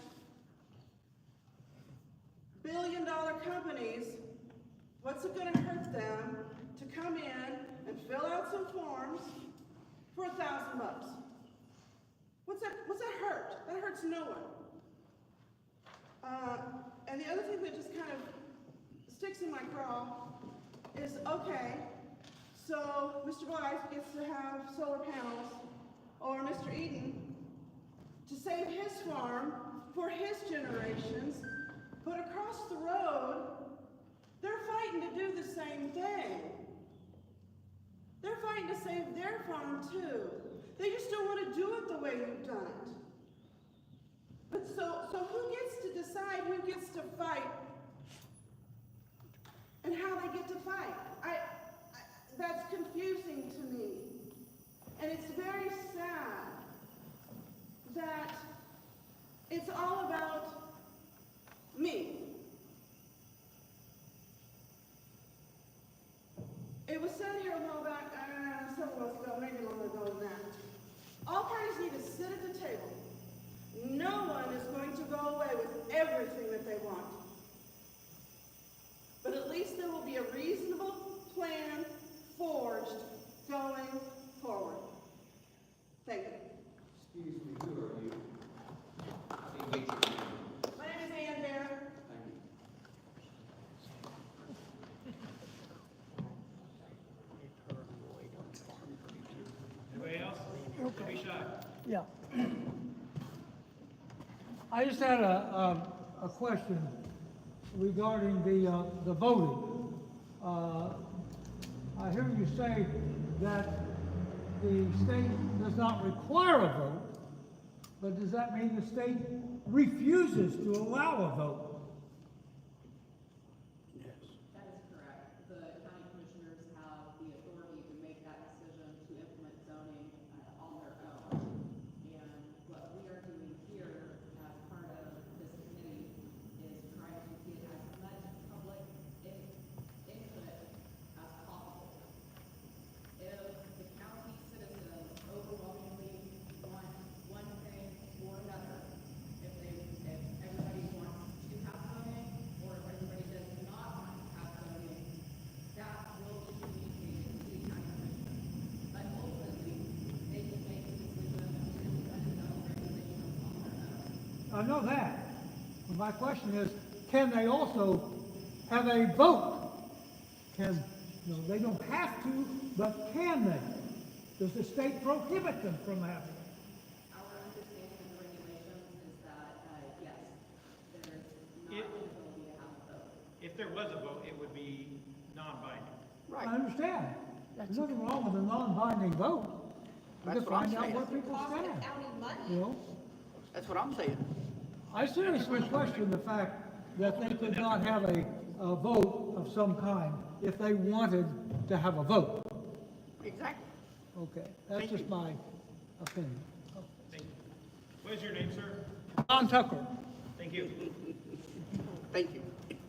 Billion-dollar companies, what's it gonna hurt them to come in and fill out some forms for $1,000? What's that hurt? That hurts no one. And the other thing that just kind of sticks in my craw is, okay, so Mr. Blythe gets to have solar panels, or Mr. Eden, to save his farm for his generations, but across the road, they're fighting to do the same thing. They're fighting to save their farm too. They just don't want to do it the way you've done it. But so who gets to decide who gets to fight and how they get to fight? That's confusing to me. And it's very sad that it's all about me. It was said here a while back, several months ago, maybe longer ago than that. All parties need to sit at the table. No one is going to go away with everything that they want. But at least there will be a reasonable plan forged going forward. Thank you. Excuse me, who are you? My name is Ann Bear. Thank you. Anybody else? Don't be shy. Yeah. I just had a question regarding the voting. I hear you say that the state does not require a vote, but does that mean the state refuses to allow a vote? Yes. That is correct. The county commissioners have the authority to make that decision to implement zoning on their own. And what we are doing here as part of this committee is trying to get as much public input as possible. If the county citizens overwhelmingly want one thing or another, if everybody wants to have zoning, or if everybody does not want to have zoning, that will be communicated to the county commission. But ultimately, they can make a decision to implement zone regulations on their own. I know that. But my question is, can they also have a vote? They don't have to, but can they? Does the state prohibit them from having it? Our understanding of the regulations is that, yes, there is not an ability to have a vote. If there was a vote, it would be non-binding. I understand. There's nothing wrong with a non-binding vote. We That's can what I'm find out saying. where people stand. You know? That's what I'm saying. I seriously question the fact that they could not have a vote of some kind if they wanted to have a vote. Exactly. Okay, that's just my opinion. Thank you. What is your name, sir? John Tucker. Thank you. Thank you.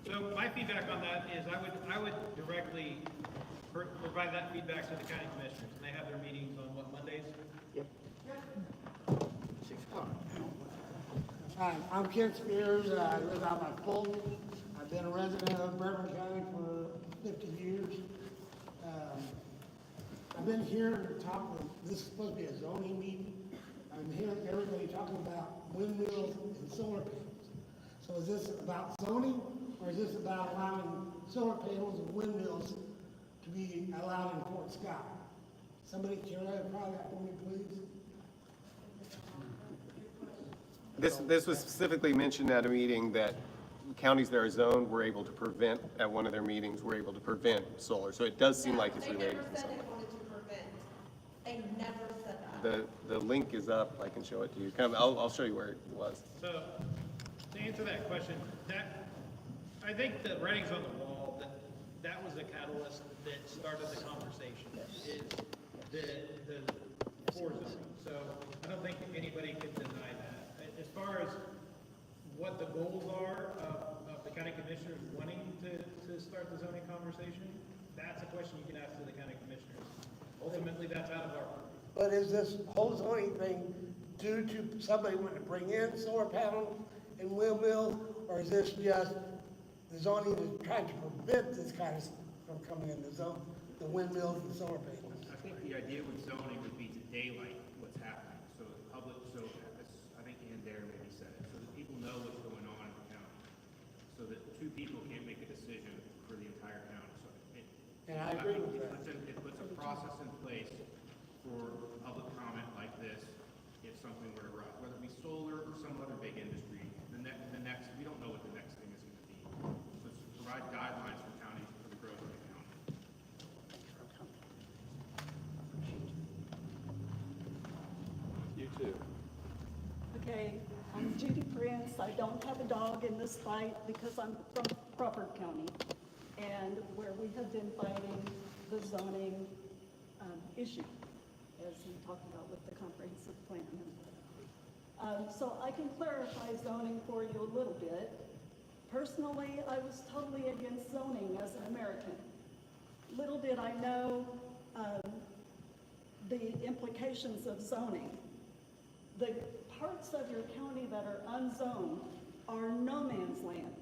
So my feedback on that is I would directly provide that feedback to the county commissioners. And they have their meetings on what, Mondays? Yep. 6 o'clock. Hi, I'm Ken Spears. I live out by Fulton. I've been a resident of Bourbon County for 50 years. I've been here to talk with, this is supposed to be a zoning meeting. I'm hearing everybody talking about windmills and solar panels. So is this about zoning Or is this about allowing solar panels and windmills to be allowed in Fort Scott? Somebody can clarify that for me, please? This was specifically mentioned at a meeting that counties that are zoned were able to prevent, at one of their meetings, were able to prevent solar. So it does seem like it's related to They never said something. they wanted to prevent. They never said that. The link is up. I can show it to you. I'll show you where it was. So, to answer that question, I think the writing's on the wall, that was the catalyst that started the conversation, is the for zoning. So, I don't think anybody could deny that. As far as what the goals are of the county commissioners wanting to start the zoning conversation, that's a question you can ask to the county commissioners. Ultimately, that's out of our purview. But is this whole zoning thing due to somebody wanting to bring in solar panels and windmills? Or is this just the zoning is trying to prevent this kind of stuff from coming in the zone, the windmills and solar panels? I think the idea with zoning would be to daylight what's happening, so the public, I think Ann Dare maybe said it, so that people know what's going on in the county, so that two people can't make a decision for the entire county, so it. And I agree with that. It puts a process in place for public comment like this, if something were to rise, whether it be solar or some other big industry, the next, we don't know what the next thing is gonna be. So it's to provide guidelines for counties, for the growth of the county. You too. Okay, I'm Judy Prince. I don't have a dog in this fight because I'm from Crawford County, and where we have been fighting the zoning issue, as we talked about with the comprehensive plan. So I can clarify zoning for you a little bit. Personally, I was totally against zoning as an American. Little did I know the implications of zoning. The parts of your county that are unzoned are no man's land.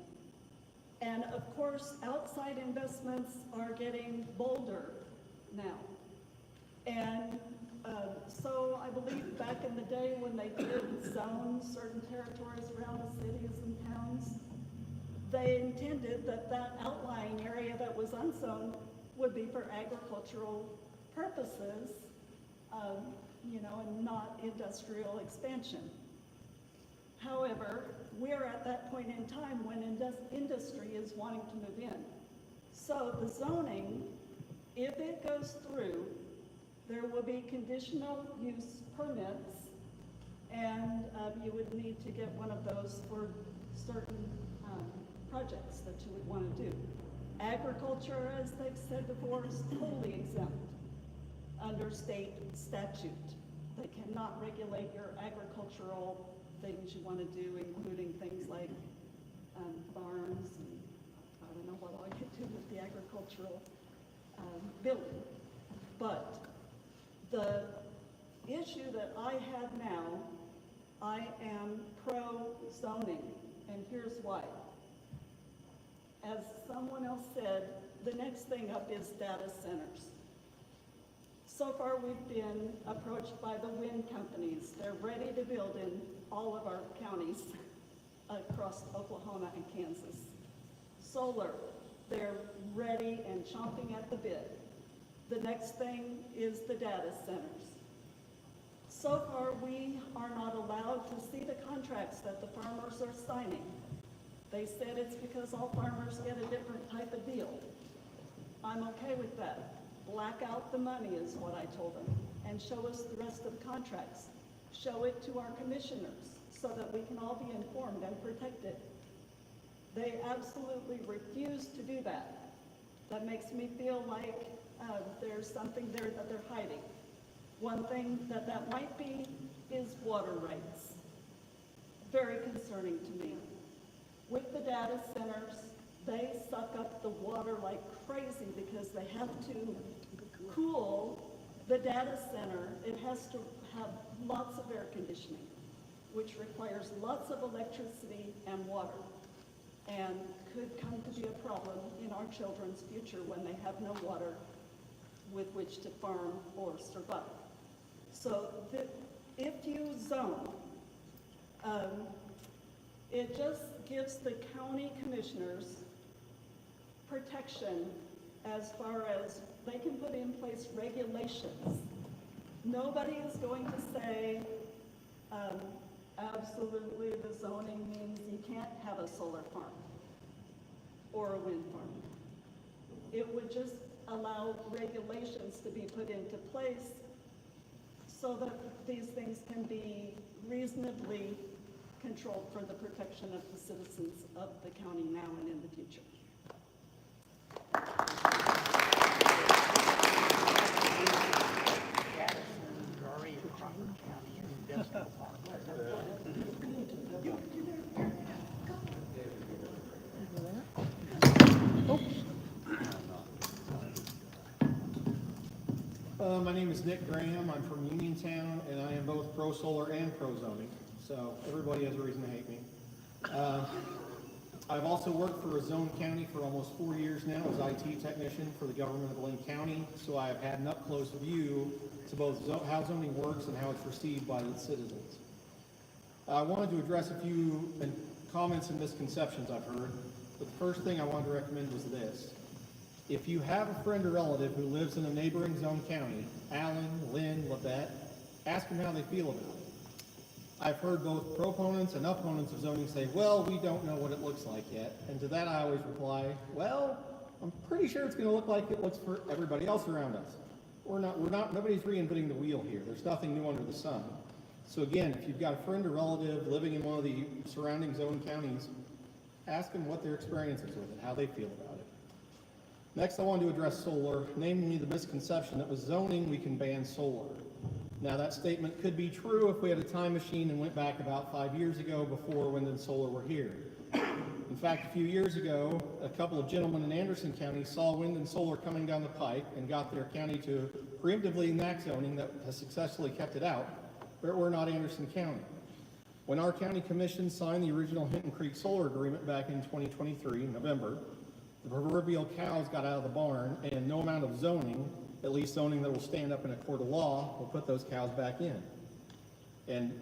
And of course, outside investments are getting bolder now. And so I believe back in the day when they did zone certain territories around the cities and towns, they intended that that outlying area that was unzoned would be for agricultural purposes, and not industrial expansion. However, we're at that point in time when industry is wanting to move in. So the zoning, if it goes through, there will be conditional use permits, and you would need to get one of those for certain projects that you would want to do. Agriculture, as they've said before, is totally exempt under state statute. They cannot regulate your agricultural things you want to do, including things like farms, and I don't know what all you do with the agricultural building. But the issue that I have now, I am pro-zoning, and here's why. As someone else said, the next thing up is data centers. So far, we've been approached by the wind companies. They're ready to build in all of our counties across Oklahoma and Kansas. Solar, they're ready and chomping at the bit. The next thing is the data centers. So far, we are not allowed to see the contracts that the farmers are signing. They said it's because all farmers get a different type of deal. I'm okay with that. Black out the money is what I told them, and show us the rest of the contracts. Show it to our commissioners so that we can all be informed and protected. They absolutely refuse to do that. That makes me feel like there's something there that they're hiding. One thing that might be is water rights. Very concerning to me. With the data centers, they suck up the water like crazy because they have to cool the data center. It has to have lots of air conditioning, which requires lots of electricity and water, and could come to be a problem in our children's future when they have no water with which to farm or survive. So if you zone, it just gives the county commissioners protection as far as they can put in place regulations. Nobody is going to say, absolutely the zoning means you can't have a solar farm or a wind farm. It would just allow regulations to be put into place so that these things can be reasonably controlled for the protection of the citizens of the county now and in the future. My name is Nick Graham. I'm from Uniontown, and I am both pro-solar and pro-zoning, so everybody has a reason to hate me. I've also worked for a zone county for almost 4 years now as IT technician for the government of Lynn County, so I have had an up-close view to both how zoning works and how it's received by the citizens. I wanted to address a few comments and misconceptions I've heard, but the first thing I wanted to recommend was this. If you have a friend or relative who lives in a neighboring zone county, Allen, Lynn, Labette, ask them how they feel about it. I've heard both proponents and opponents of zoning say, well, we don't know what it looks like yet. And to that I always reply, well, I'm pretty sure it's going to look like it looks for everybody else around us. Nobody's reinventing the wheel here. There's nothing new under the sun. So again, if you've got a friend or relative living in one of the surrounding zone counties, ask them what their experience is with it, how they feel about it. Next, I want to address solar, namely the misconception that with zoning we can ban solar. Now, that statement could be true if we had a time machine and went back about 5 years ago before wind and solar were here. In fact, a few years ago, a couple of gentlemen in Anderson County saw wind and solar coming down the pike and got their county to preemptively enact zoning that has successfully kept it out, but we're not Anderson County. When our county commission signed the original Hinton Creek Solar Agreement back in 2023, November, the proverbial cows got out of the barn, and no amount of zoning, at least zoning that will stand up in a court of law, will put those cows back in. And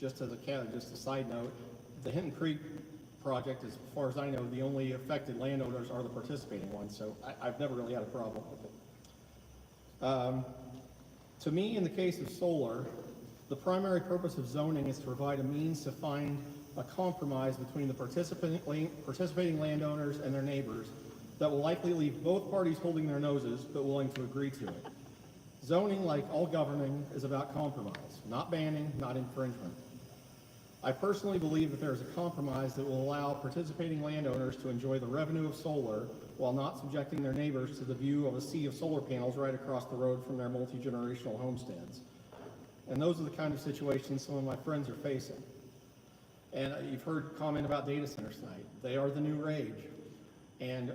just as a side note, the Hinton Creek project, as far as I know, the only affected landowners are the participating ones, so I've never really had a problem with it. To me, in the case of solar, the primary purpose of zoning is to provide a means to find a compromise between the participating landowners and their neighbors that will likely leave both parties holding their noses but willing to agree to it. Zoning, like all governing, is about compromise, not banning, not infringement. I personally believe that there is a compromise that will allow participating landowners to enjoy the revenue of solar while not subjecting their neighbors to the view of a sea of solar panels right across the road from their multi-generational homesteads. And those are the kind of situations some of my friends are facing. And you've heard comment about data centers tonight. They are the new rage. And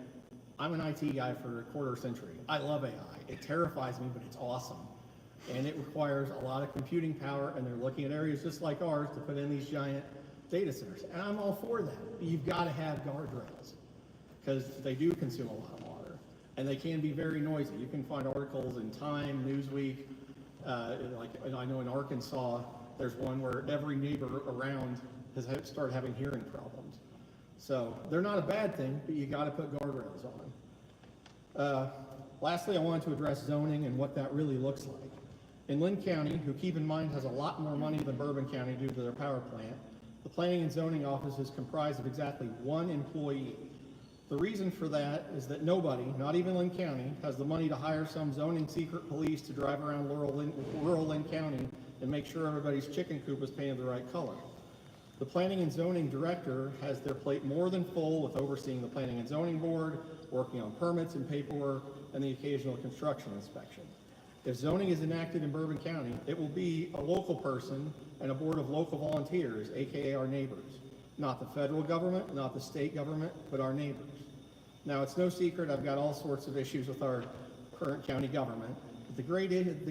I'm an IT guy for a quarter century. I love AI. It terrifies me, but it's awesome. And it requires a lot of computing power, and they're looking at areas just like ours to put in these giant data centers. And I'm all for that. But you've got to have guardrails, because they do consume a lot of water. And they can be very noisy. You can find articles in Time, Newsweek, I know in Arkansas, there's one where every neighbor around has started having hearing problems. So they're not a bad thing, but you got to put guardrails on. Lastly, I wanted to address zoning and what that really looks like. In Lynn County, who keep in mind has a lot more money than Bourbon County due to their power plant, the Planning and Zoning Office is comprised of exactly 1 employee. The reason for that is that nobody, not even Lynn County, has the money to hire some zoning secret police to drive around rural Lynn County and make sure everybody's chicken coop is painted the right color. The Planning and Zoning Director has their plate more than full with overseeing the Planning and Zoning Board, working on permits and paperwork, and the occasional construction inspection. If zoning is enacted in Bourbon County, it will be a local person and a board of local volunteers, aka our neighbors. Not the federal government, not the state government, but our neighbors. Now, it's no secret I've got all sorts of issues with our current county government. But the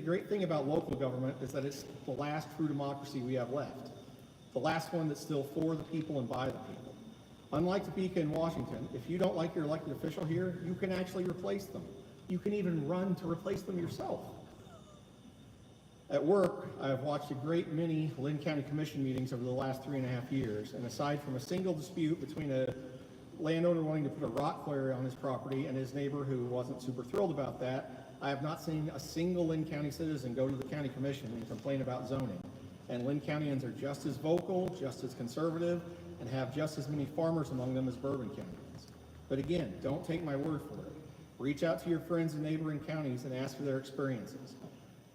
great thing about local government is that it's the last true democracy we have left. The last one that's still for the people and by the people. Unlike Topeka and Washington, if you don't like your elected official here, you can actually replace them. You can even run to replace them yourself. At work, I have watched a great many Lynn County Commission meetings over the last 3.5 years, and aside from a single dispute between a landowner wanting to put a rock quarry on his property and his neighbor who wasn't super thrilled about that. I have not seen a single Lynn County citizen go to the county commission and complain about zoning. And Lynn Countyans are just as vocal, just as conservative, and have just as many farmers among them as Bourbon Countyans. But again, don't take my word for it. Reach out to your friends in neighboring counties and ask for their experiences.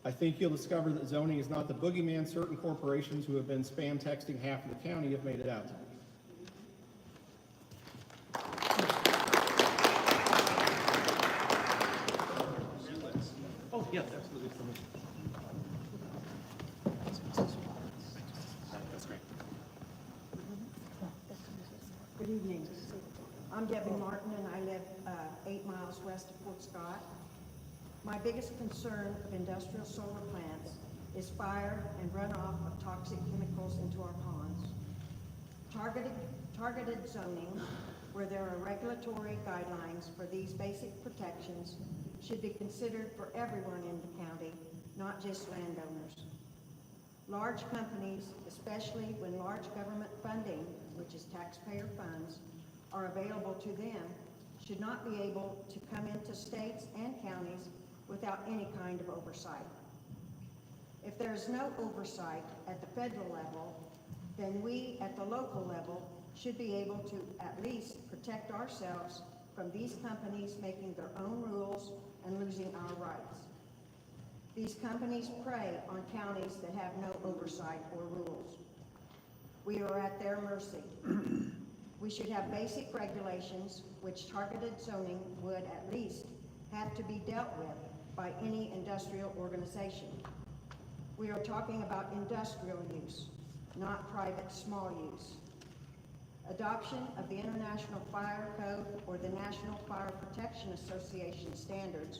I think you'll discover that zoning is not the boogeyman certain corporations who have been spam texting half of the county have made it out to be. Oh, yes, absolutely. That's great. Good evening. I'm Debbie Martin, and I live 8 miles west of Fort Scott. My biggest concern of industrial solar plants is fire and runoff of toxic chemicals into our ponds. Targeted zoning, where there are regulatory guidelines for these basic protections, should be considered for everyone in the county, not just landowners. Large companies, especially when large government funding, which is taxpayer funds, are available to them, should not be able to come into states and counties without any kind of oversight. If there is no oversight at the federal level, then we at the local level should be able to at least protect ourselves from these companies making their own rules and losing our rights. These companies prey on counties that have no oversight or rules. We are at their mercy. We should have basic regulations, which targeted zoning would at least have to be dealt with by any industrial organization. We are talking about industrial use, not private small use. Adoption of the International Fire Code or the National Fire Protection Association standards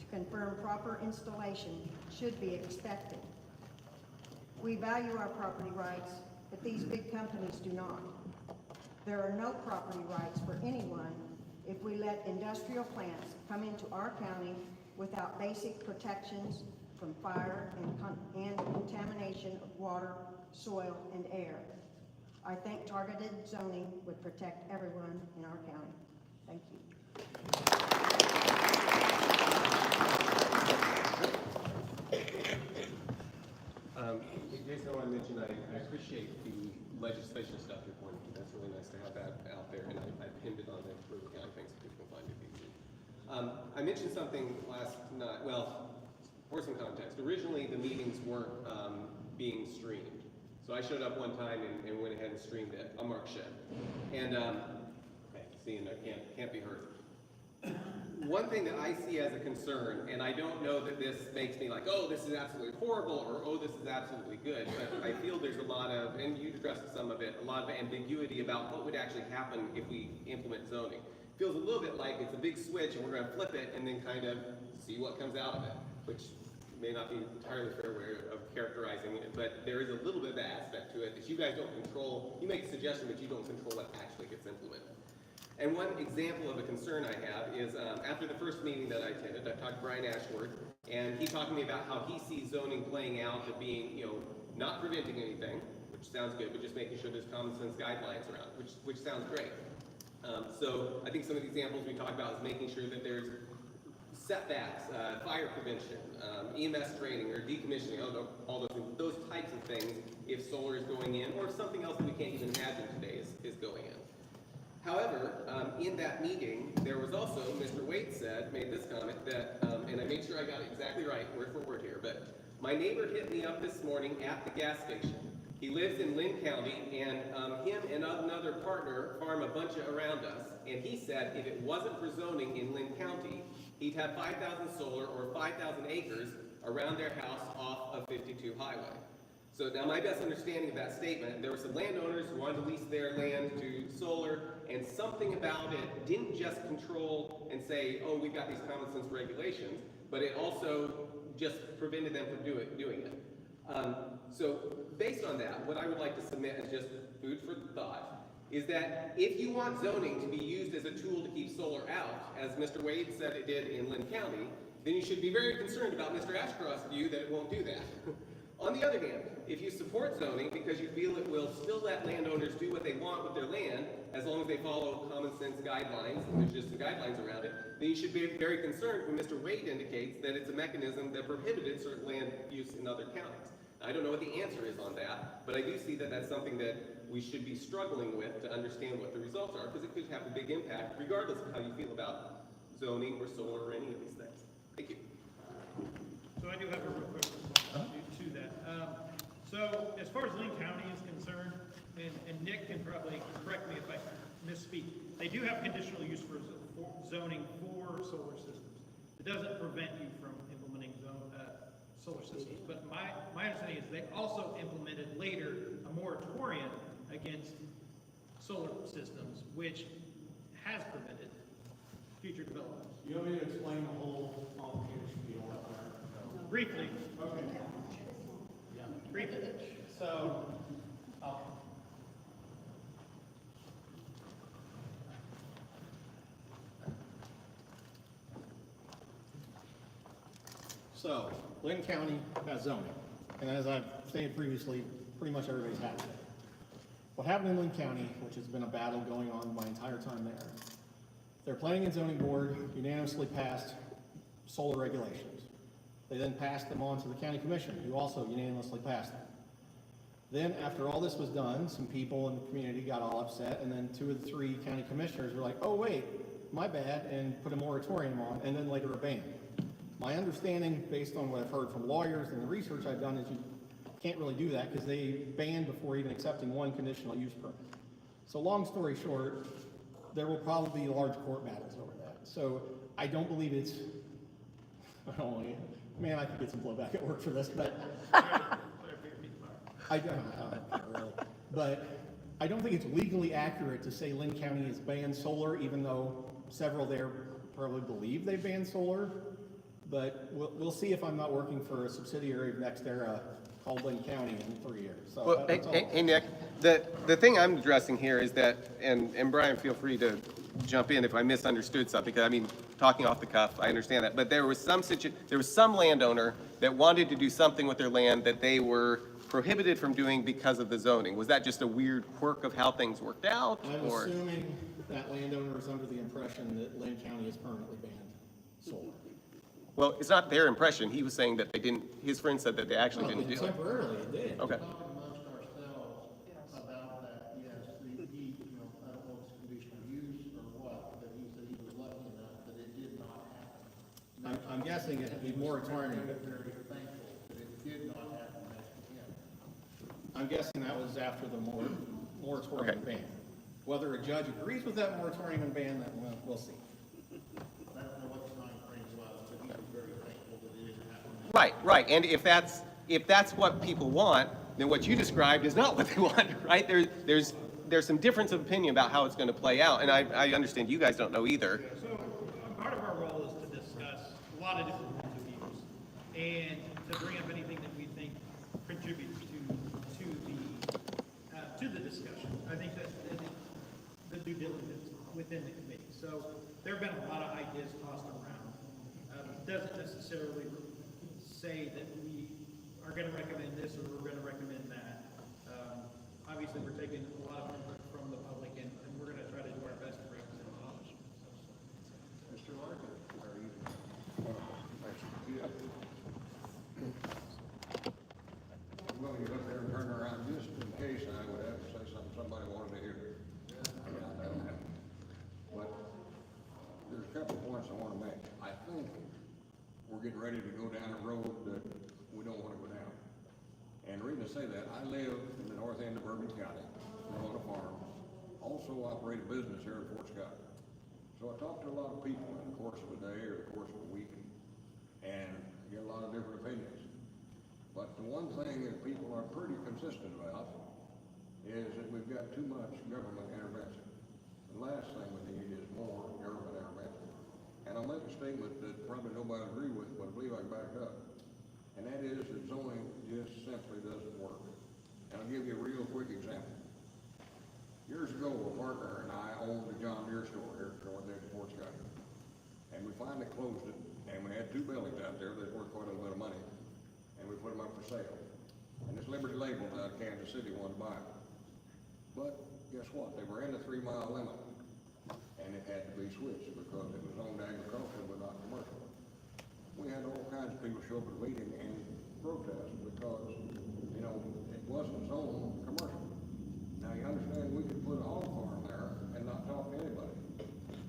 to confirm proper installation should be expected. We value our property rights, but these big companies do not. There are no property rights for anyone if we let industrial plants come into our county without basic protections from fire and contamination of water, soil, and air. I think targeted zoning would protect everyone in our county. Thank you. Jason, I want to mention I appreciate the legislation stuff you're pointing to. That's really nice to have that out there, and I pinned it on the Bourbon County things so people can find it easily. I mentioned something last night, well, for some context. Originally, the meetings weren't being streamed. So I showed up one time and went ahead and streamed it. I'm Mark Shedd. And, okay, seeing I can't be heard. One thing that I see as a concern, and I don't know that this makes me like, oh, this is absolutely horrible, or oh, this is absolutely good, but I feel there's a lot of, and you addressed some of it, a lot of ambiguity about what would actually happen if we implement zoning. It feels a little bit like it's a big switch and we're going to flip it and then kind of see what comes out of it, which may not be entirely fair way of characterizing it, but there is a little bit of that aspect to it that you guys don't control. You make a suggestion, but you don't control what actually gets implemented. And one example of a concern I have is after the first meeting that I attended, I talked to Brian Ashworth, and he talked to me about how he sees zoning playing out of being, not preventing anything, which sounds good, but just making sure there's common sense guidelines around it, which sounds great. So I think some of the examples we talked about is making sure that there's setbacks, fire prevention, EMS training, or decommissioning, all those types of things if solar is going in, or if something else that we can't even imagine today is going in. However, in that meeting, there was also, Mr. Wade made this comment that, and I made sure I got it exactly right, word for word here, but my neighbor hit me up this morning at the gas station. He lives in Lynn County, and him and another partner farm a bunch around us, and he said if it wasn't for zoning in Lynn County, he'd have 5,000 solar or 5,000 acres around their house off of 52 Highway. So now my best understanding of that statement, there were some landowners who wanted to lease their land to solar, and something about it didn't just control and say, oh, we've got these common sense regulations, but it also just prevented them from doing it. So based on that, what I would like to submit as just food for thought is that if you want zoning to be used as a tool to keep solar out, as Mr. Wade said it did in Lynn County, then you should be very concerned about Mr. Ashcroft's view that it won't do that. On the other hand, if you support zoning because you feel it will still let landowners do what they want with their land, as long as they follow common sense guidelines, and there's just some guidelines around it, then you should be very concerned when Mr. Wade indicates that it's a mechanism that prohibited certain land use in other counties. I don't know what the answer is on that, but I do see that that's something that we should be struggling with to understand what the results are, because it could have a big impact regardless of how you feel about zoning or solar or any of these things. Thank you. So I do have a real quick response to that. So as far as Lynn County is concerned, and Nick can probably correct me if I misspeak, they do have conditional use for zoning for solar systems. It doesn't prevent you from implementing solar systems, but my understanding is they also implemented later a moratorium against solar systems, which has prevented future development. You want me to explain the whole complicated spiel up there? Briefly. Okay. Yeah, briefly. So, So, Lynn County has zoning, and as I've stated previously, pretty much everybody's had it. What happened in Lynn County, which has been a battle going on my entire time there, their Planning and Zoning Board unanimously passed solar regulations. They then passed them on to the County Commission, who also unanimously passed them. Then, after all this was done, some people in the community got all upset, and then 2 of the 3 county commissioners were like, oh wait, my bad, and put a moratorium on, and then later abandoned. My understanding, based on what I've heard from lawyers and the research I've done, is you can't really do that because they banned before even accepting 1 conditional use permit. So long story short, there will probably be large court battles over that. So I don't believe it's, I don't want to, man, I could get some blowback at work for this, but I don't really. But I don't think it's legally accurate to say Lynn County has banned solar, even though several there probably believe they banned solar. But we'll see if I'm not working for a subsidiary of NextEra called Lynn County in 3 years. So Well, hey, Nick, the thing I'm addressing here is that, and Brian, feel free to jump in if I misunderstood something, because I mean, talking off the cuff, I understand that, but there was some landowner that wanted to do something with their land that they were prohibited from doing because of the zoning. Was that just a weird quirk of how things worked out? I'm or? assuming that landowner is under the impression that Lynn County has permanently banned solar. Well, it's not their impression. He was saying that they didn't, his friend said that they actually didn't do it. Temporarily, it did. Okay. Amongst ourselves about that, yes, he, you know, I don't know if it's conditional use or what, but he said he was lucky enough that it did not happen. I'm guessing it'd be moratorium. Very thankful that it did not happen next to him. I'm guessing that was after the moratorium ban. Whether a judge agrees with that moratorium and ban, that we'll see. I don't know what the time frame was, but he was very thankful that it didn't happen. Right. And if that's what people want, then what you described is not what they want, right? There's some difference of opinion about how it's going to play out, and I understand you guys don't know either. So part of our role is to discuss a lot of different points of views and to bring up anything that we think contributes to the discussion. I think that's the due diligence within the committee. So there have been a lot of ideas tossed around. Doesn't necessarily say that we are going to recommend this or we're going to recommend that. Obviously, we're taking a lot of input from the public, and we're going to try to do our best to represent the public. Mr. Larkin, are you? I'm going to get up there and turn around just in case I would have to say something somebody wanted to hear. That'll happen. But there's a couple of points I want to make. I think we're getting ready to go down a road that we don't want to go down. And the reason I say that, I live in the north end of Bourbon County, on a farm, also operate a business here in Fort Scott. So I talk to a lot of people in the course of a day or the course of a week, and get a lot of different opinions. But the one thing that people are pretty consistent about is that we've got too much government intervention. The last thing we need is more government intervention. And I'll make a statement that probably nobody will agree with, but I believe I can back it up. And that is that zoning just simply doesn't work. And I'll give you a real quick example. Years ago, a partner and I owned a John Deere store here in Fort Scott. And we finally closed it, and we had 2 buildings out there that worth quite a little bit of money, and we put them up for sale. and this Liberty Label out of Kansas City wanted to buy it. But guess what? They were in the 3-mile limit, and it had to be switched because it was owned agriculture but not commercial. We had all kinds of people show up at the meeting and protest because, you know, it wasn't zoned commercial. Now, you understand, we could put a hog farm there and not talk to anybody.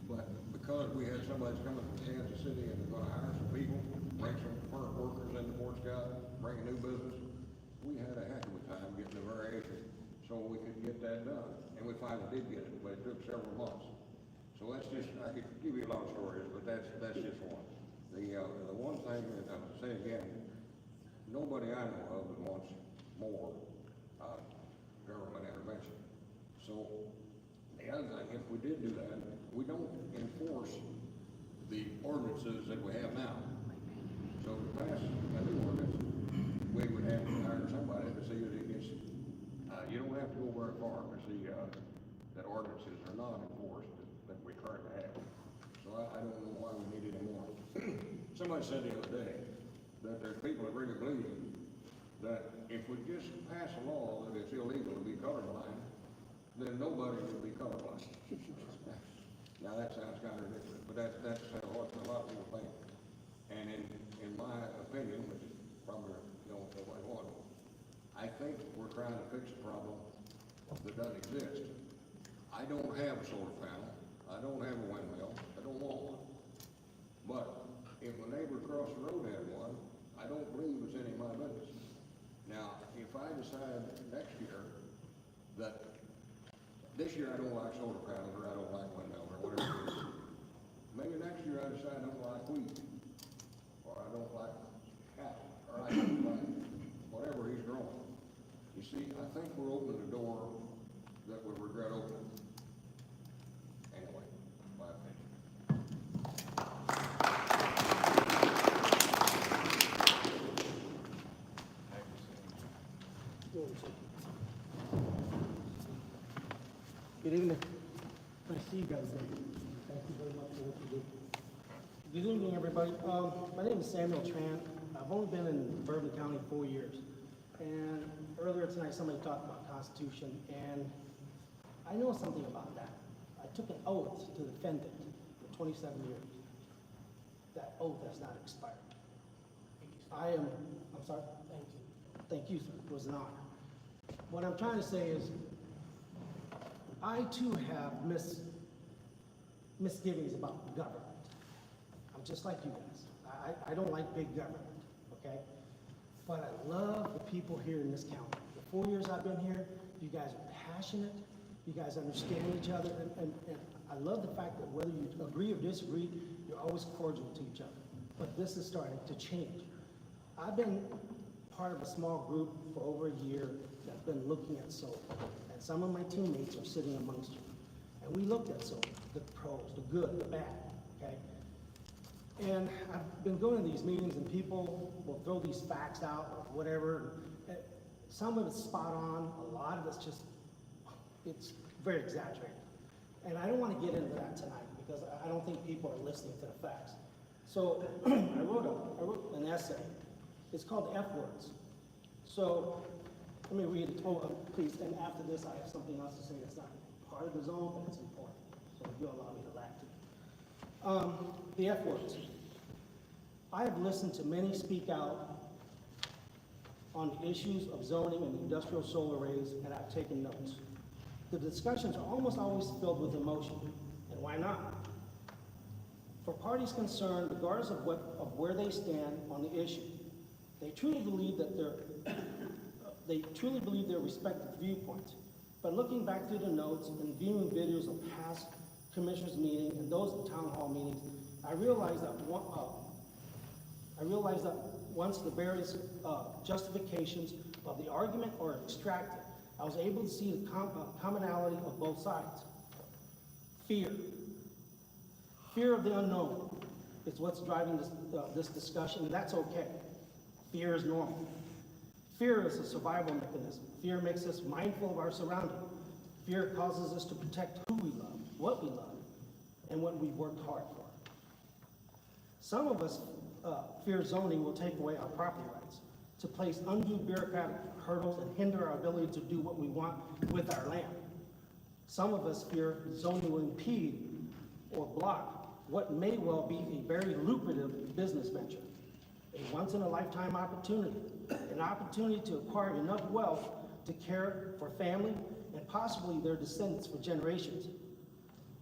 But because we had somebody coming from Kansas City and they're gonna hire some people, bring some current workers into Fort Scott, bring a new business, we had a heck of a time getting the variation so we could get that done. And we finally did get it, but it took several months. So that's just, I could give you a lot of stories, but that's just one. The one thing that I would say again, nobody I know of that wants more, government intervention. So, the other thing, if we did do that, we don't enforce the ordinances that we have now. So to pass a new ordinance, we would have to hire somebody to see that it gets, you don't have to go very far to see, that ordinances are not enforced that we currently have. So I don't know why we need any more. Somebody said the other day that there's people that really believe that if we just pass a law that it's illegal to be colorblind, then nobody will be colorblind. Now that sounds kind of ridiculous, but that's what a lot of people think. And in my opinion, which is probably, you know, nobody wants, I think we're trying to fix a problem that doesn't exist. I don't have a solar panel. I don't have a windmill. I don't want one. But if a neighbor across the road had one, I don't believe it's any of my business. Now, if I decide next year that this year I don't like solar panels or I don't like windmills or whatever it is, maybe next year I decide I don't like wheat or I don't like cattle or I don't like whatever he's growing. You see, I think we're opening a door that we regret opening. Anyway, my opinion. Good evening. Nice to see you guys there. Thank you very much for what you do. Good evening, everybody. My name is Samuel Tran. I've only been in Bourbon County 4 years. And earlier tonight, somebody talked about Constitution, and I know something about that. I took an oath to defend it for 27 years. That oath has not expired. I'm sorry? Thank you. Thank you, sir. It was an honor. What I'm trying to say is, I too have misgivings about government. I'm just like you guys. I don't like big government, okay? But I love the people here in this county. The 4 years I've been here, you guys are passionate, you guys understand each other, and I love the fact that whether you agree or disagree, you're always cordial to each other. But this is starting to change. I've been part of a small group for over a year that's been looking at solar. And some of my teammates are sitting amongst you. And we looked at solar, the pros, the good, the bad, okay? And I've been going to these meetings and people will throw these facts out or whatever. Some of it's spot on, a lot of it's just, it's very exaggerated. And I don't want to get into that tonight because I don't think people are listening to the facts. So I wrote an essay. It's called F Words. So let me read it, please, and after this I have something else to say that's not part of the zone, but it's important. So if you'll allow me to laugh too. The F words. I have listened to many speak out on the issues of zoning and industrial solar arrays, and I've taken notes. The discussions are almost always filled with emotion, and why not? For parties concerned, regardless of where they stand on the issue, they truly believe their respective viewpoints. But looking back through the notes and viewing videos of past commissioners' meetings and those town hall meetings, I realized that once the various justifications of the argument are extracted, I was able to see the commonality of both sides. Fear. Fear of the unknown is what's driving this discussion, and that's okay. Fear is normal. Fear is a survival mechanism. Fear makes us mindful of our surroundings. Fear causes us to protect who we love, what we love, and what we've worked hard for. Some of us fear zoning will take away our property rights. to place undue bureaucratic hurdles and hinder our ability to do what we want with our land. Some of us fear zoning will impede or block what may well be a very lucrative business venture, a once-in-a-lifetime opportunity, an opportunity to acquire enough wealth to care for family and possibly their descendants for generations.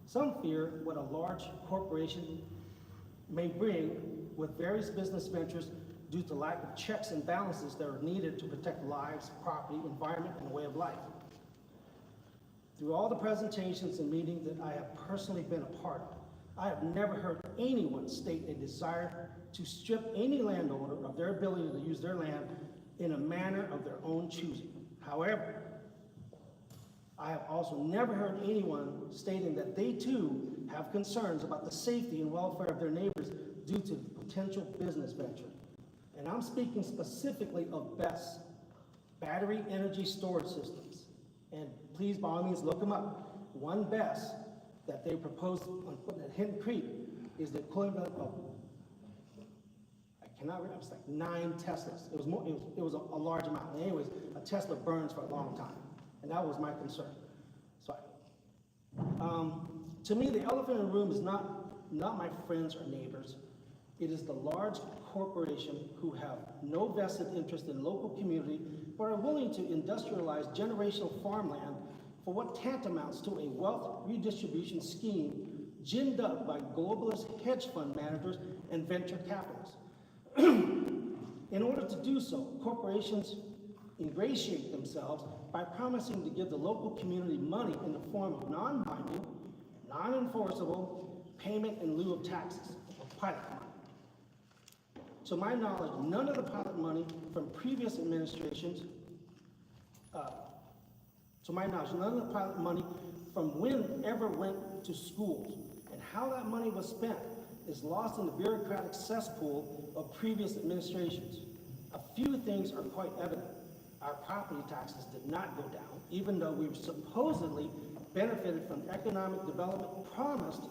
Some fear what a large corporation may bring with various business ventures due to lack of checks and balances that are needed to protect lives, property, environment, and way of life. Through all the presentations and meetings that I have personally been a part of, I have never heard anyone state a desire to strip any landowner of their ability to use their land in a manner of their own choosing. However, I have also never heard anyone stating that they too have concerns about the safety and welfare of their neighbors due to the potential business venture. And I'm speaking specifically of BESS, Battery Energy Storage Systems. And please, by all means, look them up. One BESS that they proposed on putting at Hinton Creek is the equivalent of, I cannot remember, it's like 9 Teslas. It was more, it was a large amount. Anyways, a Tesla burns for a long time. And that was my concern. So, to me, the elephant in the room is not my friends or neighbors. It is the large corporation who have no vested interest in local community, but are willing to industrialize generational farmland for what tantamounts to a wealth redistribution scheme ginned up by globalist hedge fund managers and venture capitalists. In order to do so, corporations ingratiate themselves by promising to give the local community money in the form of non-binding, non-enforceable payment in lieu of taxes, or pilot money. To my knowledge, none of the pilot money from previous administrations, ever went to schools, and how that money was spent is lost in the bureaucratic cesspool of previous administrations. A few things are quite evident. Our property taxes did not go down, even though we supposedly benefited from economic development promised,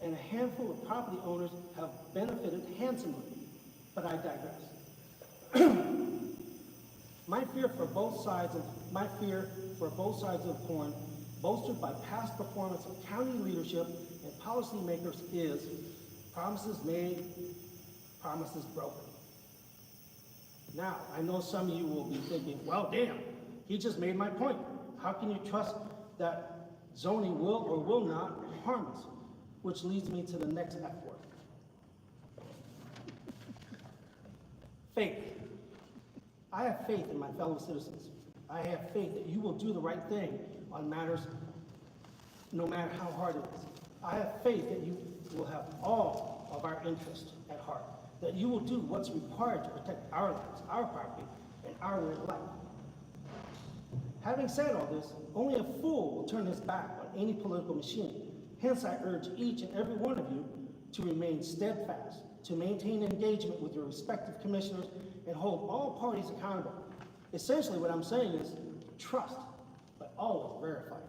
and a handful of property owners have benefited handsomely. But I digress. My fear for both sides of the coin, bolstered by past performance of county leadership and policymakers, is promises made, promises broken. Now, I know some of you will be thinking, well, damn, he just made my point. How can you trust that zoning will or will not harm us? Which leads me to the next F word. Faith. I have faith in my fellow citizens. I have faith that you will do the right thing on matters, no matter how hard it is. I have faith that you will have all of our interests at heart, that you will do what's required to protect our lives, our property, and our way of life. Having said all this, only a fool will turn his back on any political machine. Hence, I urge each and every one of you to remain steadfast, to maintain engagement with your respective commissioners, and hold all parties accountable. Essentially, what I'm saying is trust, but always verify.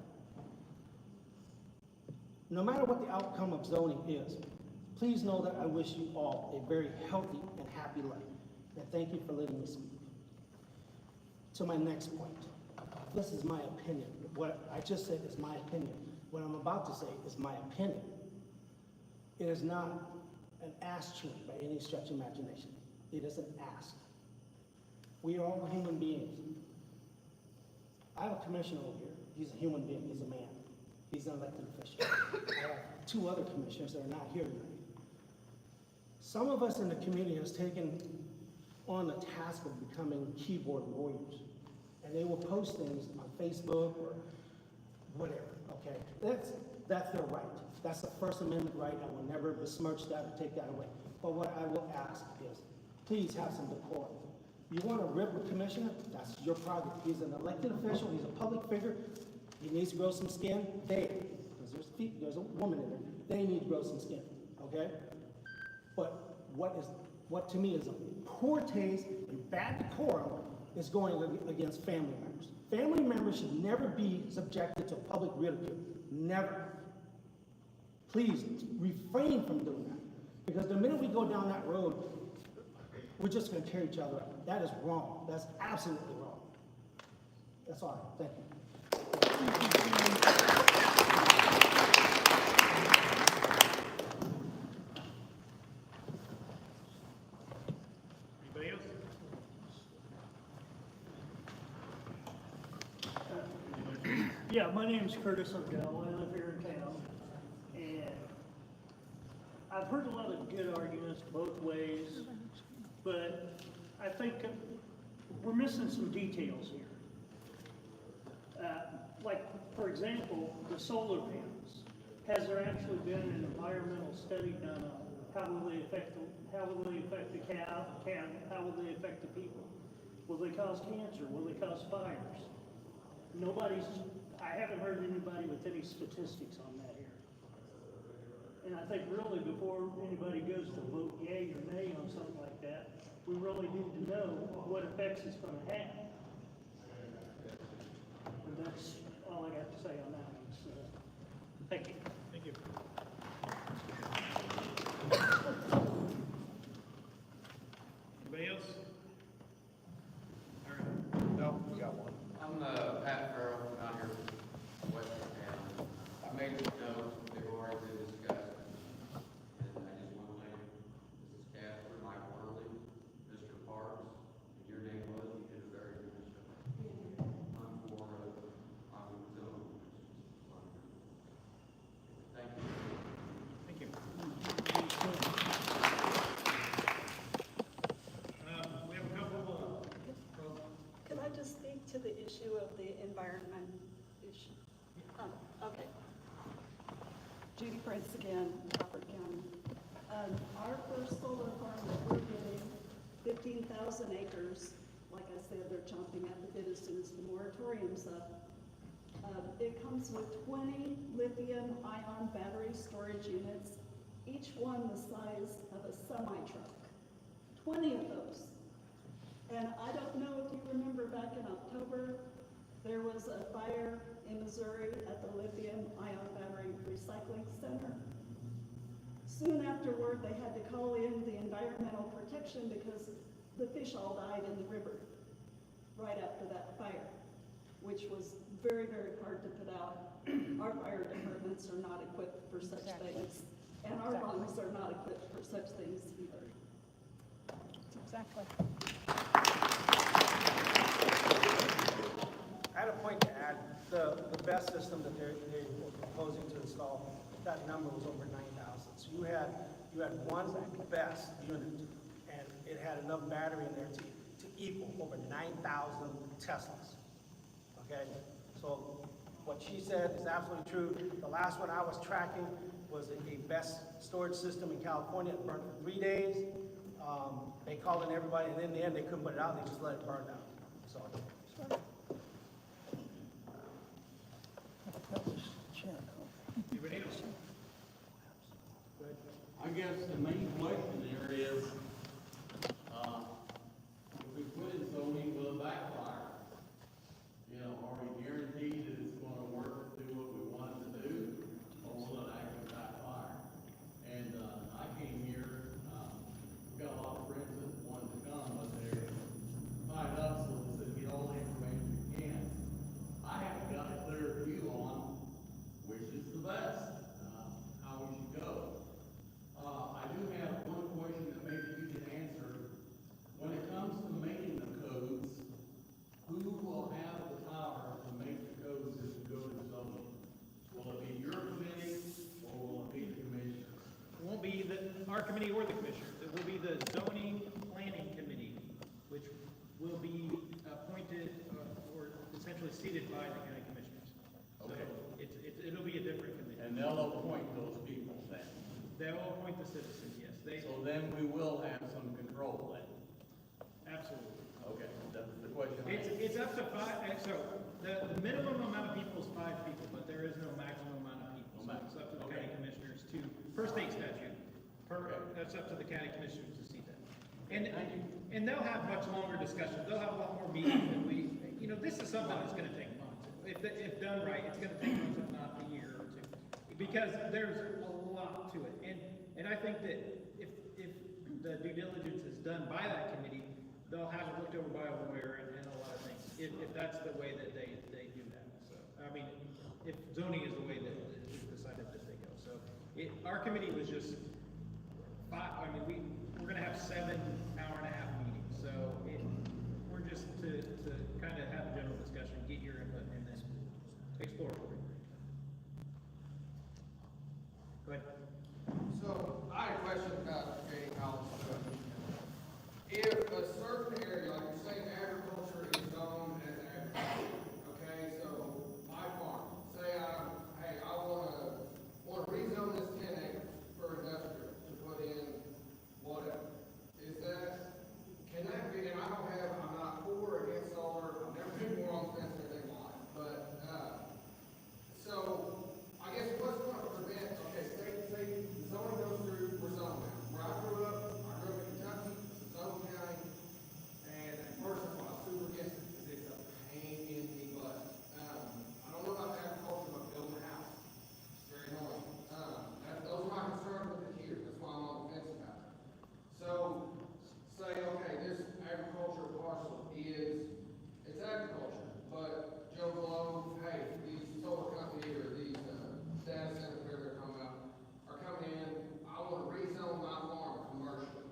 No matter what the outcome of zoning is, please know that I wish you all a very healthy and happy life. And thank you for letting me speak. To my next point. This is my opinion. What I just said is my opinion. What I'm about to say is my opinion. It is not an ask change by any stretch of imagination. It is an ask. We are all human beings. I have a commissioner over here. He's a human being. He's a man. He's an elected official. I have 2 other commissioners that are not here tonight. Some of us in the community has taken on the task of becoming keyboard warriors. And they will post things on Facebook or whatever, okay? That's their right. That's the First Amendment right. I will never besmirch that or take that away. But what I will ask is, please have some decorum. You want to rip a commissioner? That's your prerogative. He's an elected official. He's a public figure. He needs to grow some skin. Because there's a woman in there. They need to grow some skin, okay? But what to me is a poor taste and bad decorum is going against family members. Family members should never be subjected to public ridicule. Never. Please refrain from doing that. Because the minute we go down that road, we're just gonna tear each other up. That is wrong. That's absolutely wrong. That's all. Thank you. Anybody else? Yeah, my name's Curtis Odell. I live here in town. And I've heard a lot of good arguments both ways, but I think we're missing some details here. Like, for example, the solar panels. Has there actually been an environmental study done on how will they affect the cow, how will they affect the people? Will they cause cancer? Will they cause fires? I haven't heard anybody with any statistics on that here. And I think really before anybody goes to vote yay or nay on something like that, we really need to know what effects it's gonna have. And that's all I got to say on that one, so, thank you. Thank you. Anybody else? All right. No, we got one. I'm Pat Farrell out here from Western Town. I made this note, they've already been discussed. And I just want to thank Mrs. Casper, Mike Worley, Mr. Parks, and your name was, you did a very good job. I'm for, I'm zone. Thank you. Thank you. We have a couple Can I just speak to the issue of the environment issue? Okay. Judy Prince again, Crawford County. Our first solar farm that we're getting, 15,000 acres, like I said, they're chomping at the bit as soon as the moratorium's up. It comes with 20 lithium-ion battery storage units, each one the size of a semi-truck. 20 of those. And I don't know if you remember back in October, there was a fire in Missouri at the lithium-ion battery recycling center. Soon afterward, they had to call in the environmental protection because the fish all died in the river right after that fire, which was very, very hard to put out. Our fire departments are not equipped for such things, and our lungs are not equipped for such things either. Exactly. I had a point to add. The BESS system that they were proposing to install, that number was over 9,000. So you had one BESS unit, and it had enough battery in there to equal over 9,000 Teslas. Okay, so what she said is absolutely true. The last one I was tracking was a BESS storage system in California. It burned for 3 days. They called in everybody, and in the end, they couldn't put it out. They just let it burn down. So. Anybody else? I guess the main question there is, if we put in zoning, will it backfire? You know, are we guaranteed that it's gonna work, do what we want it to do, or will it actually backfire? And, I came here, got a lot of friends that wanted to come, but they're tied up, so they said, get all the information you can. I haven't got a clear view on which is the best, how we should go. I do have one question that maybe you can answer. When it comes to making the codes, who will have the power to make the codes as we go to zoning? Will it be your committee, or will it be the commissioners? It won't be our committee or the commissioners. It will be the zoning planning committee, which will be appointed or essentially seated by the county commissioners. Okay. So it'll be a different committee. And they'll appoint those people then? They will appoint the citizens, yes. So then we will have some control then? Absolutely. Okay, that's the question. I had. It's up to 5, so the minimum amount of people is 5 people, but there is no maximum amount of people. So it's up to the county commissioners per state statute. That's up to the county commissioners to see that. And they'll have much longer discussions. They'll have a lot more meetings than we, this is something that's gonna take months. If done right, it's gonna take months, if not a year or two. Because there's a lot to it. And I think that if the due diligence is done by that committee, they'll have it looked over by a lawyer and a lot of things, if that's the way that they do that. So, I mean, if zoning is the way that it's decided that they go. So, our committee was just we're gonna have 7 hour-and-a-half meetings, so we're just to kind of have a general discussion, get your input, and then explore it. Go ahead. So, I had a question about creating housing. If a certain area, like you're saying agriculture is zoned as agriculture, okay, so my farm, say I wanna rezone this 10 acres for industrial to put in whatever. Can that be, and I'm not for or against solar, I've never been more on the fence than they want, but, so, I guess what's gonna prevent, okay, say the zoning goes through, we're zoned now. Where I grew up in Kentucky, it's a zone county, and at first I was super against it, because it's a pain in the butt. I don't know about agriculture, but building a house, it's very annoying. Those are my concerns with it here, that's why I'm on the fence about it. So, say, okay, this agriculture parcel it's agriculture, but Joe Blow, hey, these solar company or these, data centers, whatever they're coming up, are coming in, I wanna rezone my farm commercial,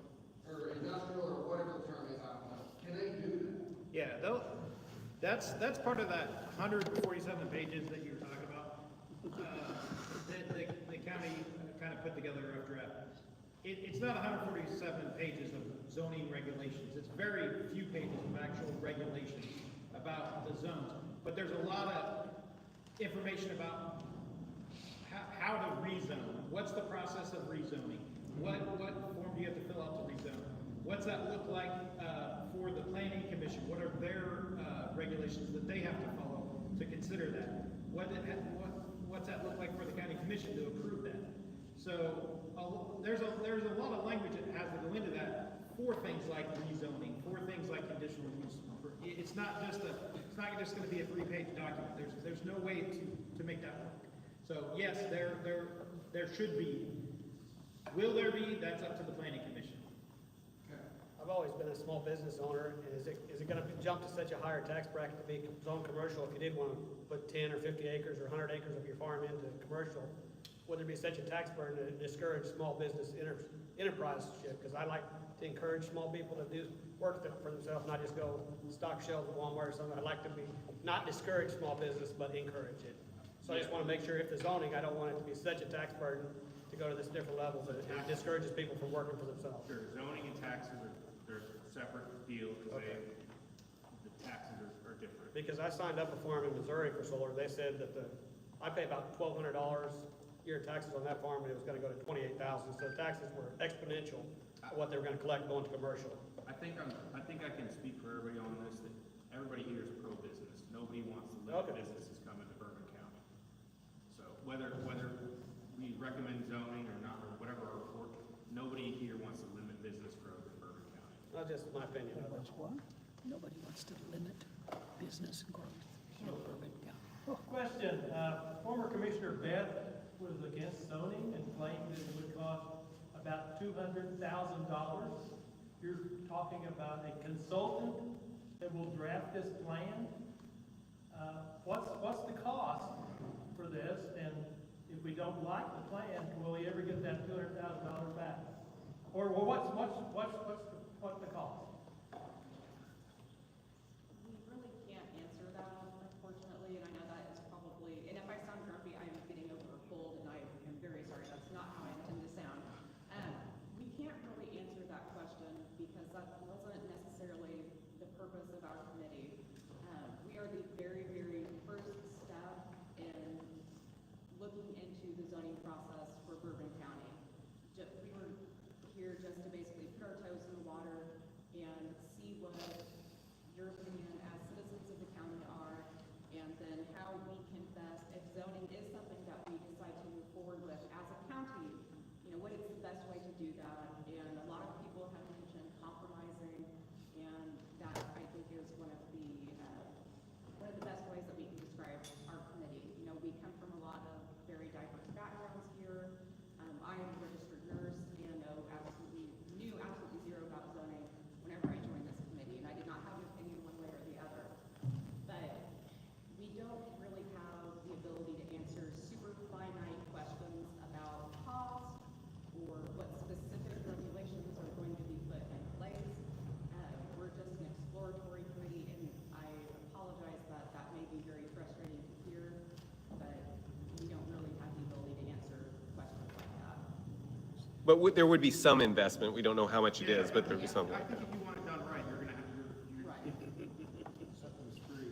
or industrial, or whatever the term is, I don't know. Can they do that? Yeah, that's part of that 147 pages that you were talking about. The county kind of put together a rough draft. It's not 147 pages of zoning regulations. It's very few pages of actual regulations about the zones. But there's a lot of information about how to rezone. What's the process of rezoning? What form do you have to fill out to rezone? What's that look like for the planning commission? What are their regulations that they have to follow to consider that? What's that look like for the county commission to approve that? So there's a lot of language that has to go into that for things like rezoning, for things like conditional use. It's not just going to be a 3-page document. There's no way to make that work. So yes, there should be. Will there be? That's up to the planning commission. I've always been a small business owner, and is it gonna jump to such a higher tax bracket to be zone commercial if you did wanna put 10 or 50 acres or 100 acres of your farm into commercial? Would there be such a tax burden to discourage small business enterpriseship? Because I like to encourage small people to do work for themselves, not just go stock shelves at Walmart or something. I'd like to not discourage small business, but encourage it. So I just wanna make sure if the zoning, I don't want it to be such a tax burden to go to this different levels, and it discourages people from working for themselves. Sure, zoning and taxes they're separate deals, because the taxes are different. Because I signed up a farm in Missouri for solar, they said that I pay about $1,200 a year in taxes on that farm, and it was gonna go to $28,000, so the taxes were exponential of what they were gonna collect going to commercial. I think I can speak for everybody on this, that everybody here is pro-business. Nobody wants to limit businesses coming to Bourbon County. So whether we recommend zoning or not, or whatever our report, nobody here wants to limit business growth in Bourbon County. Not just my opinion. Nobody wants to limit business growth in Bourbon County. Question, former Commissioner Beth was against zoning and claimed that it would cost about $200,000. You're talking about a consultant that will draft this plan. What's the cost for this? And if we don't like the plan, will we ever get that $200,000 back? Or what's the cost? We really can't answer that, unfortunately, and I know that is probably, and if I sound grumpy, I am getting over a cold, and I am very sorry, that's not how I intend to sound. We can't really answer that question, because that wasn't necessarily the purpose of our committee. We are the very, very first step in looking into the zoning process for Bourbon County. We were here just to basically put our toes in the water and But there would be some investment. We don't know how much it is, but there'd be some. I think if you want it done right, you're gonna have, Something's free.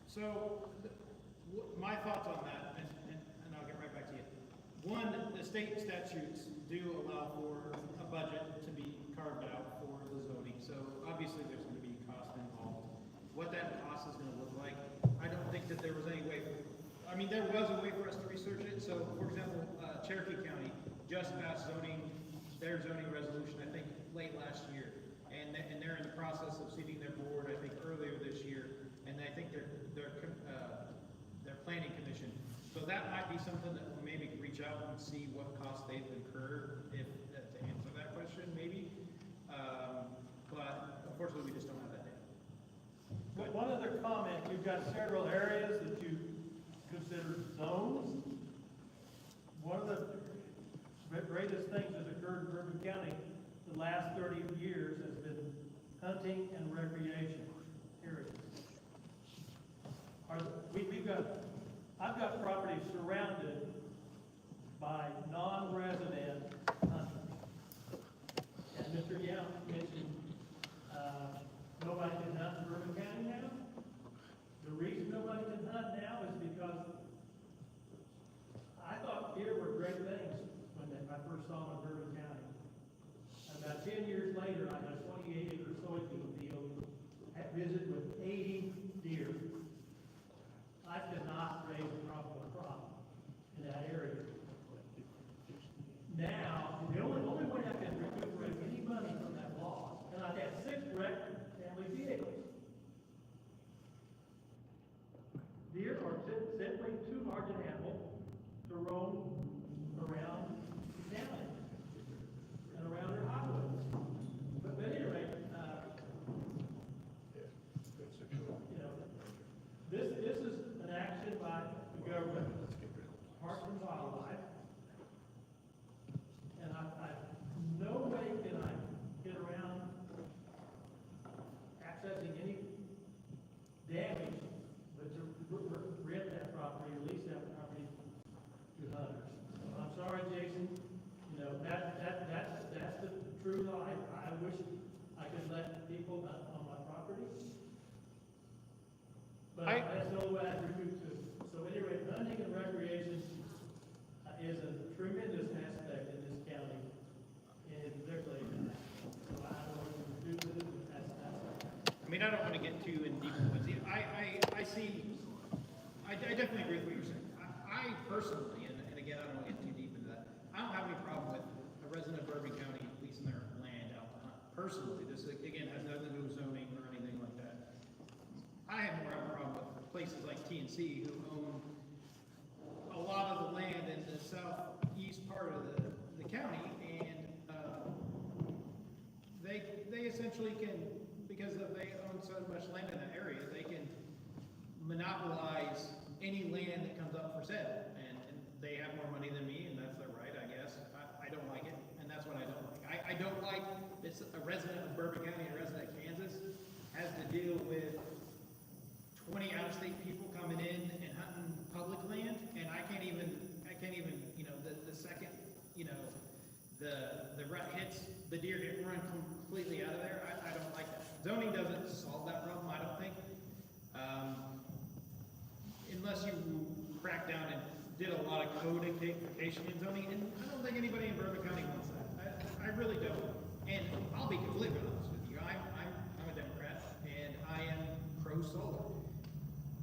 So, my thoughts on that, and I'll get right back to you. One, the state statutes do allow for a budget to be carved out for the zoning, so obviously there's gonna be cost involved. What that cost is gonna look like, I don't think that there was any way, I mean, there was a way for us to research it, so, for example, Cherokee County just passed their zoning resolution, I think, late last year. And they're in the process of seating their board, I think, earlier this year, and I think their planning commission. So that might be something that we maybe reach out and see what costs they've incurred, if, to answer that question, maybe. But unfortunately, we just don't have that data. But one other comment, you've got several areas that you consider zones. One of the greatest things that occurred in Bourbon County the last 30 years has been hunting and recreation areas. I've got property surrounded by non-resident hunters. And Mr. Young mentioned, nobody can hunt in Bourbon County now. The reason nobody can hunt now is because I thought deer were great things when I first saw them in Bourbon County. About 10 years later, I had a 28-acre soybean field, visited with 80 deer. I could not raise a profitable crop in that area. Now, the only way I can recuperate any money from that loss, and I've had 6 wrecked family vehicles. Deer are simply too large an animal to roam around the county and around their highways. But anyway, this is an action by the government, Parks and Wildlife, and no way can I get around accessing any damage, but to rent that property, or lease that property to hunters. So I'm sorry, Jason, that's the true life. I wish I could let people hunt on my property. But that's the only way I can recoup to. So anyway, hunting and recreation is a tremendous aspect in this county, and particularly, so I don't know what to do with it, but that's. I mean, I don't want to get too in deep in the woods. I definitely agree with what you're saying. I personally, and again, I don't want to get too deep into that, I don't have any problem with a resident of Bourbon County leasing their land out to hunt. Personally, this, again, has nothing to do with zoning or anything like that. I have more of a problem with places like TNC who own a lot of the land in the southeast part of the county, and they essentially can, because they own so much land in that area, they can monopolize any land that comes up for sale, and they have more money than me, and that's their right, I guess. I don't like it, and that's what I don't like. I don't like it's a resident of Bourbon County, a resident of Kansas, has to deal with 20 out-of-state people coming in and hunting public land, and I can't even, the second, the rut hits, the deer get run completely out of there. I don't like that. Zoning doesn't solve that problem, I don't think. Unless you crack down and did a lot of codification in zoning, and I don't think anybody in Bourbon County wants that. I really don't. And I'll be completely honest with you. I'm a Democrat, and I am pro-solar.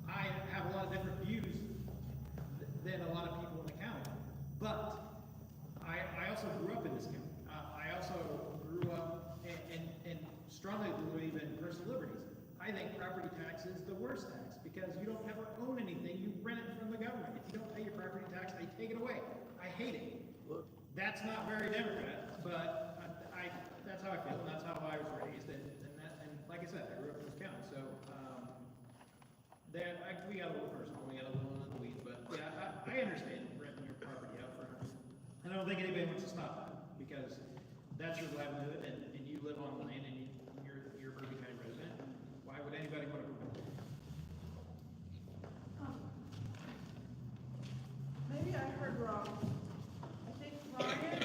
I have a lot of different views than a lot of people in the county, but I also grew up in this county. I also grew up and strongly believe in personal liberties. I think property tax is the worst tax because you don't ever own anything. You rent it from the government. If you don't pay your property tax, they take it away. I hate it. That's not very Democrat, but that's how I feel, and that's how I was raised. And like I said, I grew up in this county, so we got a little personal. We got a little into the weeds, but yeah, I understand renting your property out for hunters. And I don't think anybody wants to stop that because that's your livelihood, and you live on the land, and you're a Bourbon County resident. Why would anybody want to prevent it? Maybe I heard wrong. I think Ryan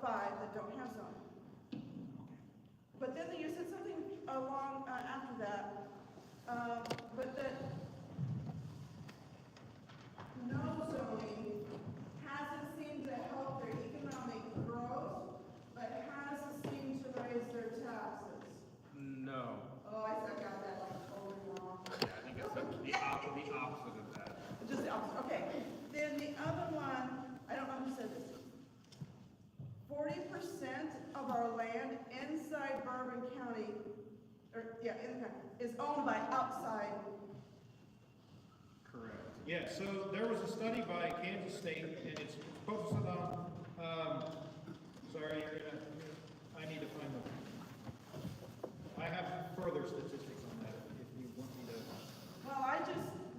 5 that don't have zoning. But then you said something along, after that, but that no zoning hasn't seemed to help their economic growth, but has seemed to raise their taxes. No. Oh, I got that like totally wrong. Yeah, I think it's the opposite of that. Just the opposite, okay. Then the other one, I don't know who said this. 40% of our land inside Bourbon County, or, yeah, in the county, is owned by outside. Correct. Yeah, so there was a study by Kansas State, and it's posted on, sorry, I need to find them. I have further statistics on that if you want me to. Well,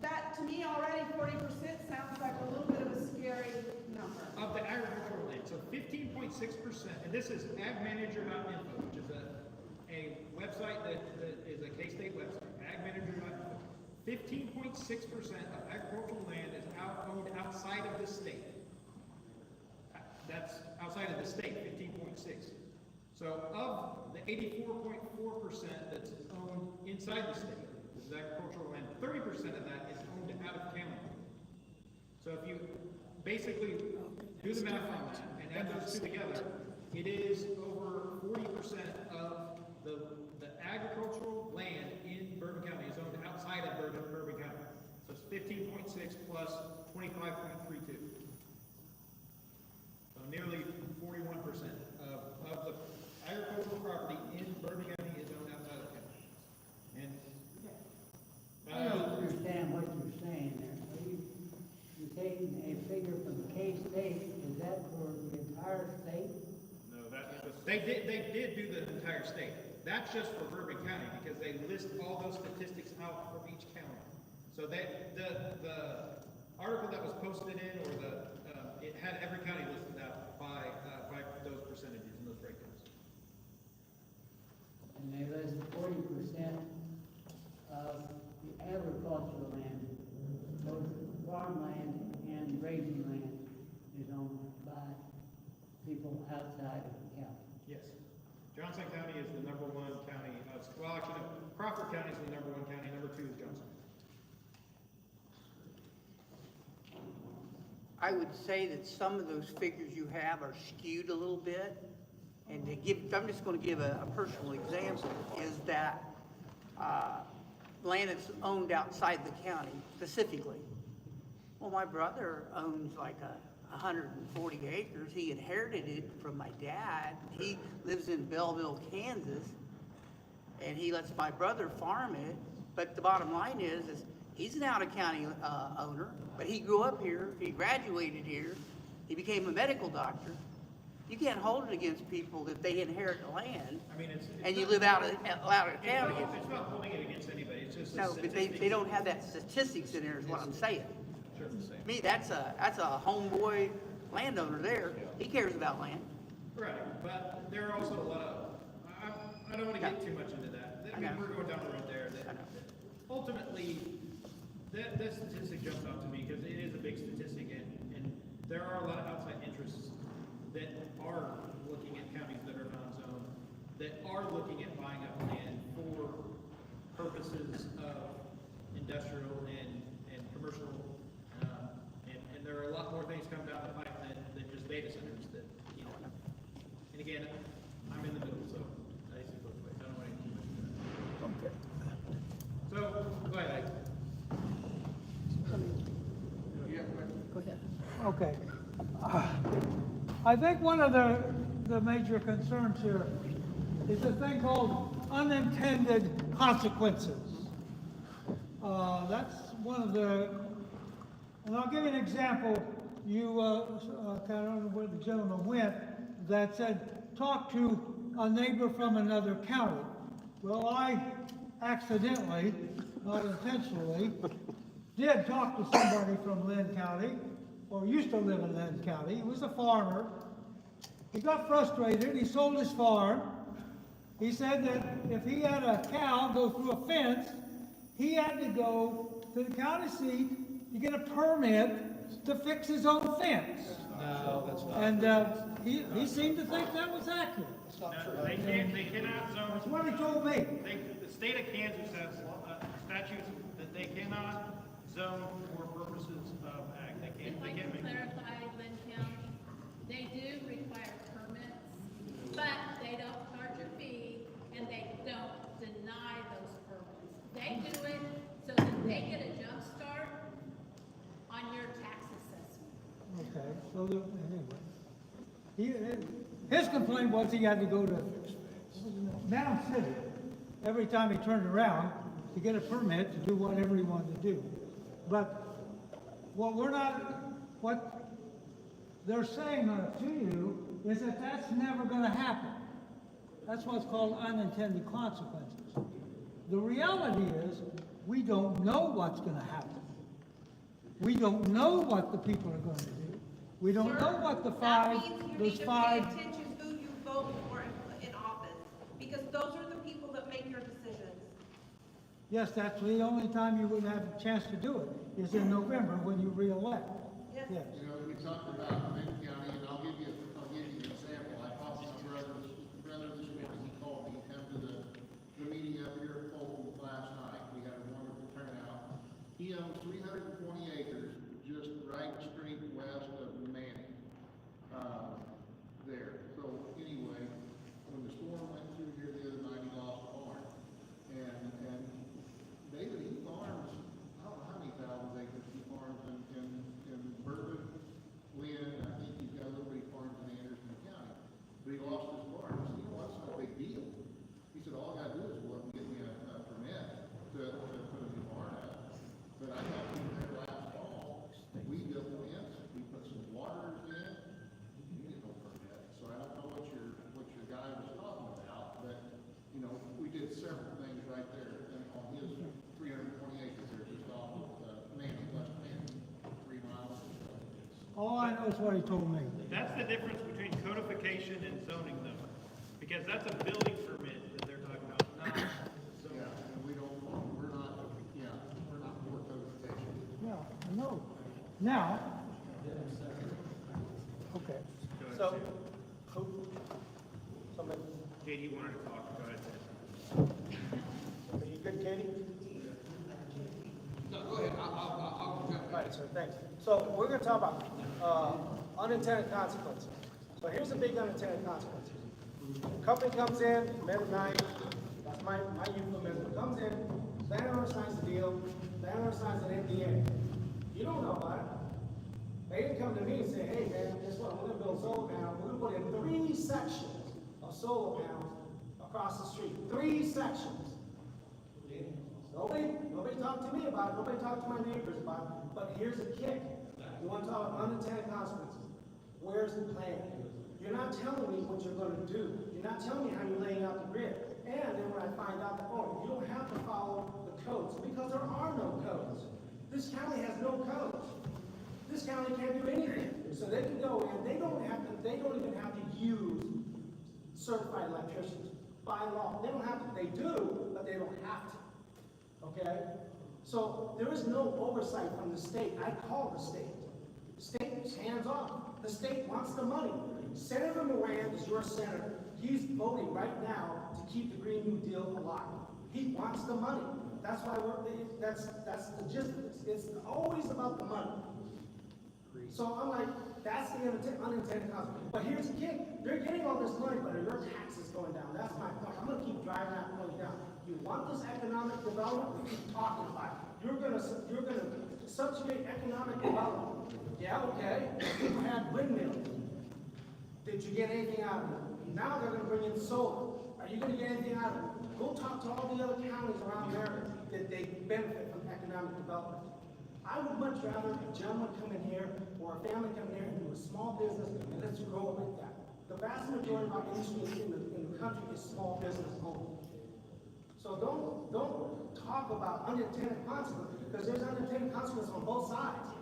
that to me already 40% sounds like a little bit of a scary number. Of the agricultural land, so 15.6%, and this is agmanager.info, which is a website that is a K-State website, agmanager.info. 15.6% of agricultural land is owned outside of the state. That's outside of the state, 15.6. So of the 84.4% that's owned inside the state, this is agricultural land, 30% of that is owned out of county. So if you basically do the math on that and add those two together, it is over 40% of the agricultural land in Bourbon County is owned outside of Bourbon County. So it's 15.6 plus 25.32. So nearly 41% of the agricultural property in Bourbon County is owned outside of the county. And I don't understand what you're saying there. Are you taking a figure from K-State, is that for the entire state? no, they did do the entire state. That's just for Bourbon County because they list all those statistics out for each county. So the article that was posted in, or it had every county listed out by those percentages and those breakdowns. And they list 40% of the agricultural land, both farmland and grazing land is owned by people outside of the county. Yes. Johnson County is the #1 county. Well, actually, no, Crawford County is the #1 county. #2 is Johnson. I would say that some of those figures you have are skewed a little bit. And I'm just going to give a personal example, is that land that's owned outside the county specifically. Well, my brother owns like 140 acres. He inherited it from my dad. He lives in Belleville, Kansas, and he lets my brother farm it. But the bottom line is he's an out-of-county owner, but he grew up here, he graduated here, he became a medical doctor. You can't hold it against people if they inherit the land, I mean, and you live out of county. It's not holding it against anybody. It's just No, but they don't have that statistics in there is what I'm saying. Sure. To me, that's a homeboy landowner there. He cares about land. Right, but there are also a lot of, I don't want to get too much into that. I mean, we're going down the road there. Ultimately, that statistic jumps out to me because it is a big statistic, and there are a lot of outside interests that are looking at counties that are non-zoned, that are looking at buying up land for purposes of industrial and commercial, and there are a lot more things coming down the pipe than just data centers that, you know. And again, I'm in the middle, so I see both ways. I don't want to get too much into that. So, go ahead. Go ahead. Okay. I think one of the major concerns here is a thing called unintended consequences. That's one of the, and I'll give you an example. You, I don't know where the gentleman went, that said, talk to a neighbor from another county. Well, I accidentally, not intentionally, did talk to somebody from Lynn County, or used to live in Lynn County. He was a farmer. He got frustrated. He sold his farm. He said that if he had a cow go through a fence, he had to go to the county seat to get a permit to fix his own fence. No, that's not. And he seemed to think that was accurate. No, they cannot zone. That's what he told me. The state of Kansas has statutes that they cannot zone for purposes of ag. They If I can't can make. clarify, Lynn County, they do require permits, but they don't charge a fee, and they don't deny those permits. They do it so that they get a jump start on your tax assessment. Okay, so anyway. His complaint was he had to go to Mound City every time he turned around to get a permit to do whatever he wanted to do. But what they're saying to you is that that's never gonna happen. That's what's called unintended consequences. The reality is, we don't know what's gonna happen. We don't know what the people are gonna do. We don't know what the That means you those need to five. pay attention who you vote for in office, because those are the people that make your decisions. Yes, that's the only time you would have a chance to do it, is in November when you re-elect. Yes. You know, we talked about Lynn County, and I'll give you an example. I talked to my brother this week, and he called me, come to the meeting up here at Fulton last night. We had a wonderful turnout. He owns 320 acres, just right straight west of Manning, there. So anyway, when the storm went through here the other night, he lost a farm. And David, he farms, I don't know how many thousands acres he farms in Bourbon, Lynn, I think he's got a little bit of farms in Anderson County. But he lost his farm. He said, you know, that's not a big deal. He said, all I gotta do is go up and get me a permit to put a new barn up. But I got him there last fall. We built a fence, we put some waters in, you get no permit. So I don't know what your guy was talking about, but, you know, we did several things right there on his 320 acres there, just off of Manning, West Manning, 3 miles. All I know is what he told me. That's the difference between codification and zoning though, because that's a building permit that they're talking about, not zoning. Yeah, and we're not for codification. Yeah, I know. Now, okay. So, somebody, Katie wanted to talk, go ahead. are you good, Katie? No, go ahead, I'll jump in. All right, sir, thanks. So we're gonna talk about unintended consequences. So here's a big unintended consequence. Company comes in, midnight, that's my euphemism, comes in, landlord signs the deal, landlord signs an NDA. You don't know about it. They didn't come to me and say, hey man, guess what, we're gonna build solar panels, we're gonna put in 3 sections of solar panels across the street, 3 sections. Nobody talked to me about it, nobody talked to my neighbors about it, but here's the kick. You want to talk about unintended consequences? Where's the plan? You're not telling me what you're gonna do. You're not telling me how you're laying out the grid. And then when I find out that, oh, you don't have to follow the codes, because there are no codes. This county has no codes. This county can't do anything. So they can go in, they don't even have to use certified electricians by law. They don't have to, they do, but they don't have to. Okay? So there is no oversight from the state. I call the state. The state is hands off. The state wants the money. Senator Moran is your senator. He's voting right now to keep the Green New Deal alive. He wants the money. That's why that's the gist of this. It's always about the money. So I'm like, that's the unintended consequence. But here's the kick. They're getting all this money, but are your taxes going down? That's my point. I'm gonna keep driving that point down. You want this economic development? We keep talking about it. You're gonna subsidize economic development. Yeah, okay. You had windmills. Did you get anything out of it? Now they're gonna bring in solar. Are you gonna get anything out of it? Go talk to all the other counties around America that they benefit from economic development. I would much rather a gentleman come in here or a family come in here and do a small business and let's grow it like that. The vast majority of our industry in the country is small business only. So don't talk about unintended consequences, because there's unintended consequences on both sides.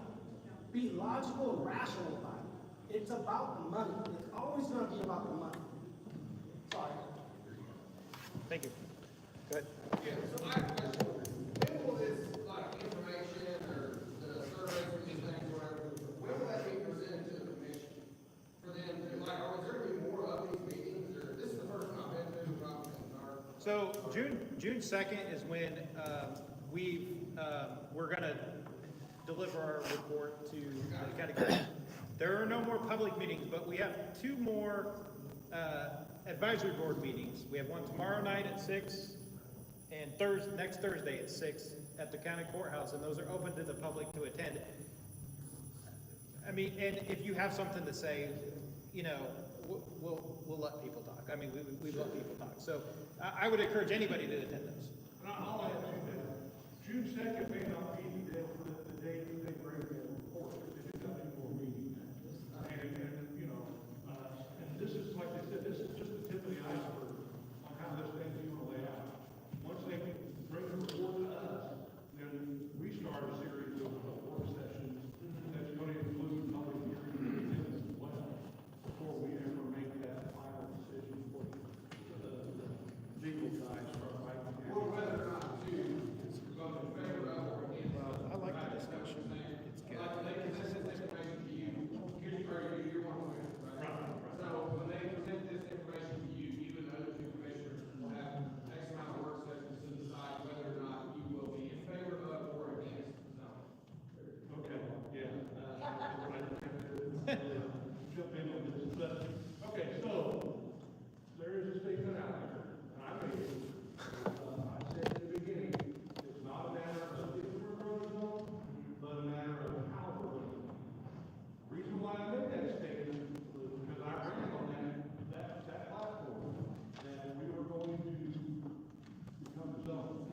Be logical and rational about it. It's about the money. It's always going to be about the money. Sorry. Thank you. Good. Yeah, so my question, when will this, like, information or the surveys or these things or whatever, when will that be presented to the commission? For them to, like, are we June 2nd is when we're going to deliver our report to the county commission. There are no more public meetings, but we have 2 more advisory board meetings. We have one tomorrow night at 6 and next Thursday at 6 at the county courthouse, and those are open to the public to attend. I mean, and if you have something to say, you know, we'll let people talk. I mean, we let people talk. So I would encourage anybody to attend those. I'll add to that. June 2nd may not be the day that they bring their report, because it's got 2 more meetings. And, you know, and this is, like I said, this is just the tip of the iceberg on how this thing's going to lay out. Once they bring the report to us, then we start a series of work sessions that's going to include public hearings as well, before we ever make that final decision for the legal guys start writing. Or whether or not to go in favor of or against. I like the discussion. It's good. Like, they can send this information to you, you're one way, right? So when they present this information to you, even though the two commissioners have X amount of work sessions to decide whether or not you will be in favor of or against the zone. Okay, yeah. Jump in on this, but, okay, so, there is a statement out there, and I made it. I said at the beginning, it's not a matter of if we're going to zone, but a matter of how we're going to zone. The reason why I made that statement was because I ran on that platform, that we were going to become a zone.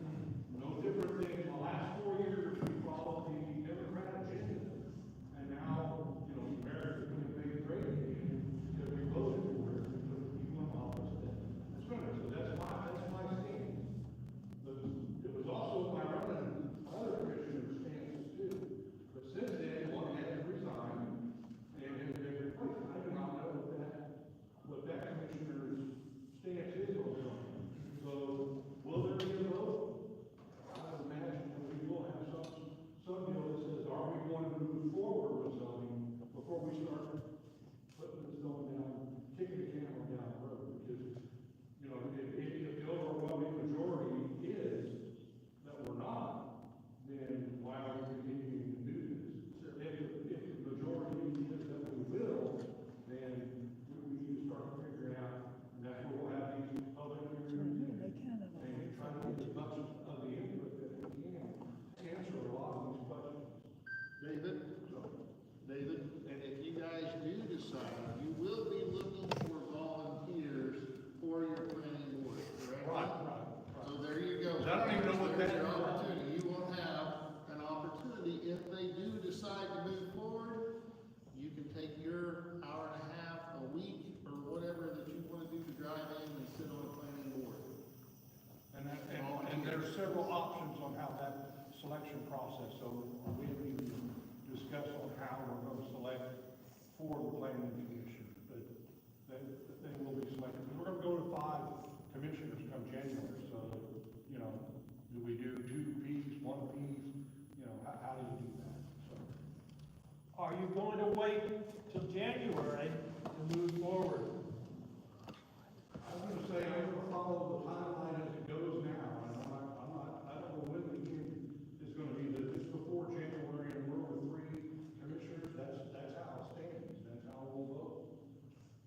No different than in the last 4 years, we followed the Democrat agenda. And now, you know, America's going to make it great again, because we voted for it, and put people in office that's going to. So that's my stand. But it was also my running other commissioners' stances too. But since then, one had to resign, and I do not know what that commissioner's stance is on zoning. So, will there be a vote? I would imagine that we will have some deal that says, are we going to move forward with zoning before we start putting this going down, kicking the can down the road? Because, you know, if the overwhelming majority is that we're not, then why are we continuing to do this? If the majority is that we will, then we need to start figuring out, and that's where we'll have these public hearings and try to get as much of the input that we can, answer a lot of these questions. David, and if you guys do decide, you will be looking for volunteers for your planning board, correct? Right. So there you go. I don't even know what that There's your is. opportunity. You will have an opportunity, if they do decide to move forward, you can take your hour and a half, a week, or whatever that you want to do to drive in and sit on a planning board. And there's several options on how that selection process, so we haven't even discussed on how we're going to select for the planning commission, but they will be selected. We're going to go to 5 commissioners come January, so, you know, do we do 2 apiece, 1 apiece? You know, how do you do that? So, Are you going to wait till January to move forward? I was going to say, I'm going to follow the timeline as it goes now, and I don't know when the hearing is going to be, but if it's before January and we're with 3 commissioners, that's how it stands, that's how we'll vote.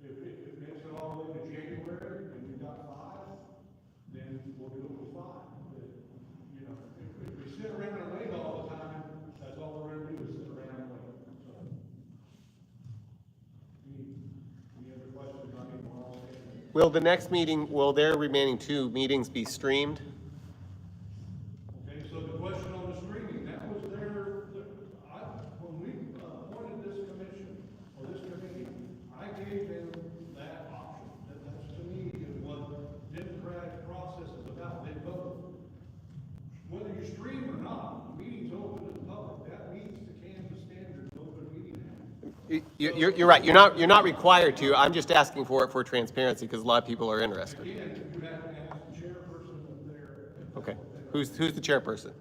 If it makes it all the way to January and we've got 5, then we'll go with 5. But, you know, if we sit around and wait all the time, that's all we're going to do is sit around and wait, so. Any other questions on any more? Will the next meeting, will their remaining 2 meetings be streamed? Okay, so the question on the streaming, that was when we appointed this commission, or this committee, I gave them that option. That's to me is what democratic process is about, they vote. Whether you stream or not, the meeting's open to the public, that meets the Kansas Standard Open Meeting Act. You're right, you're not required to, I'm just asking for it for transparency, because a lot of people are interested. Again, you have to ask the chairperson of their. Okay, who's the chairperson?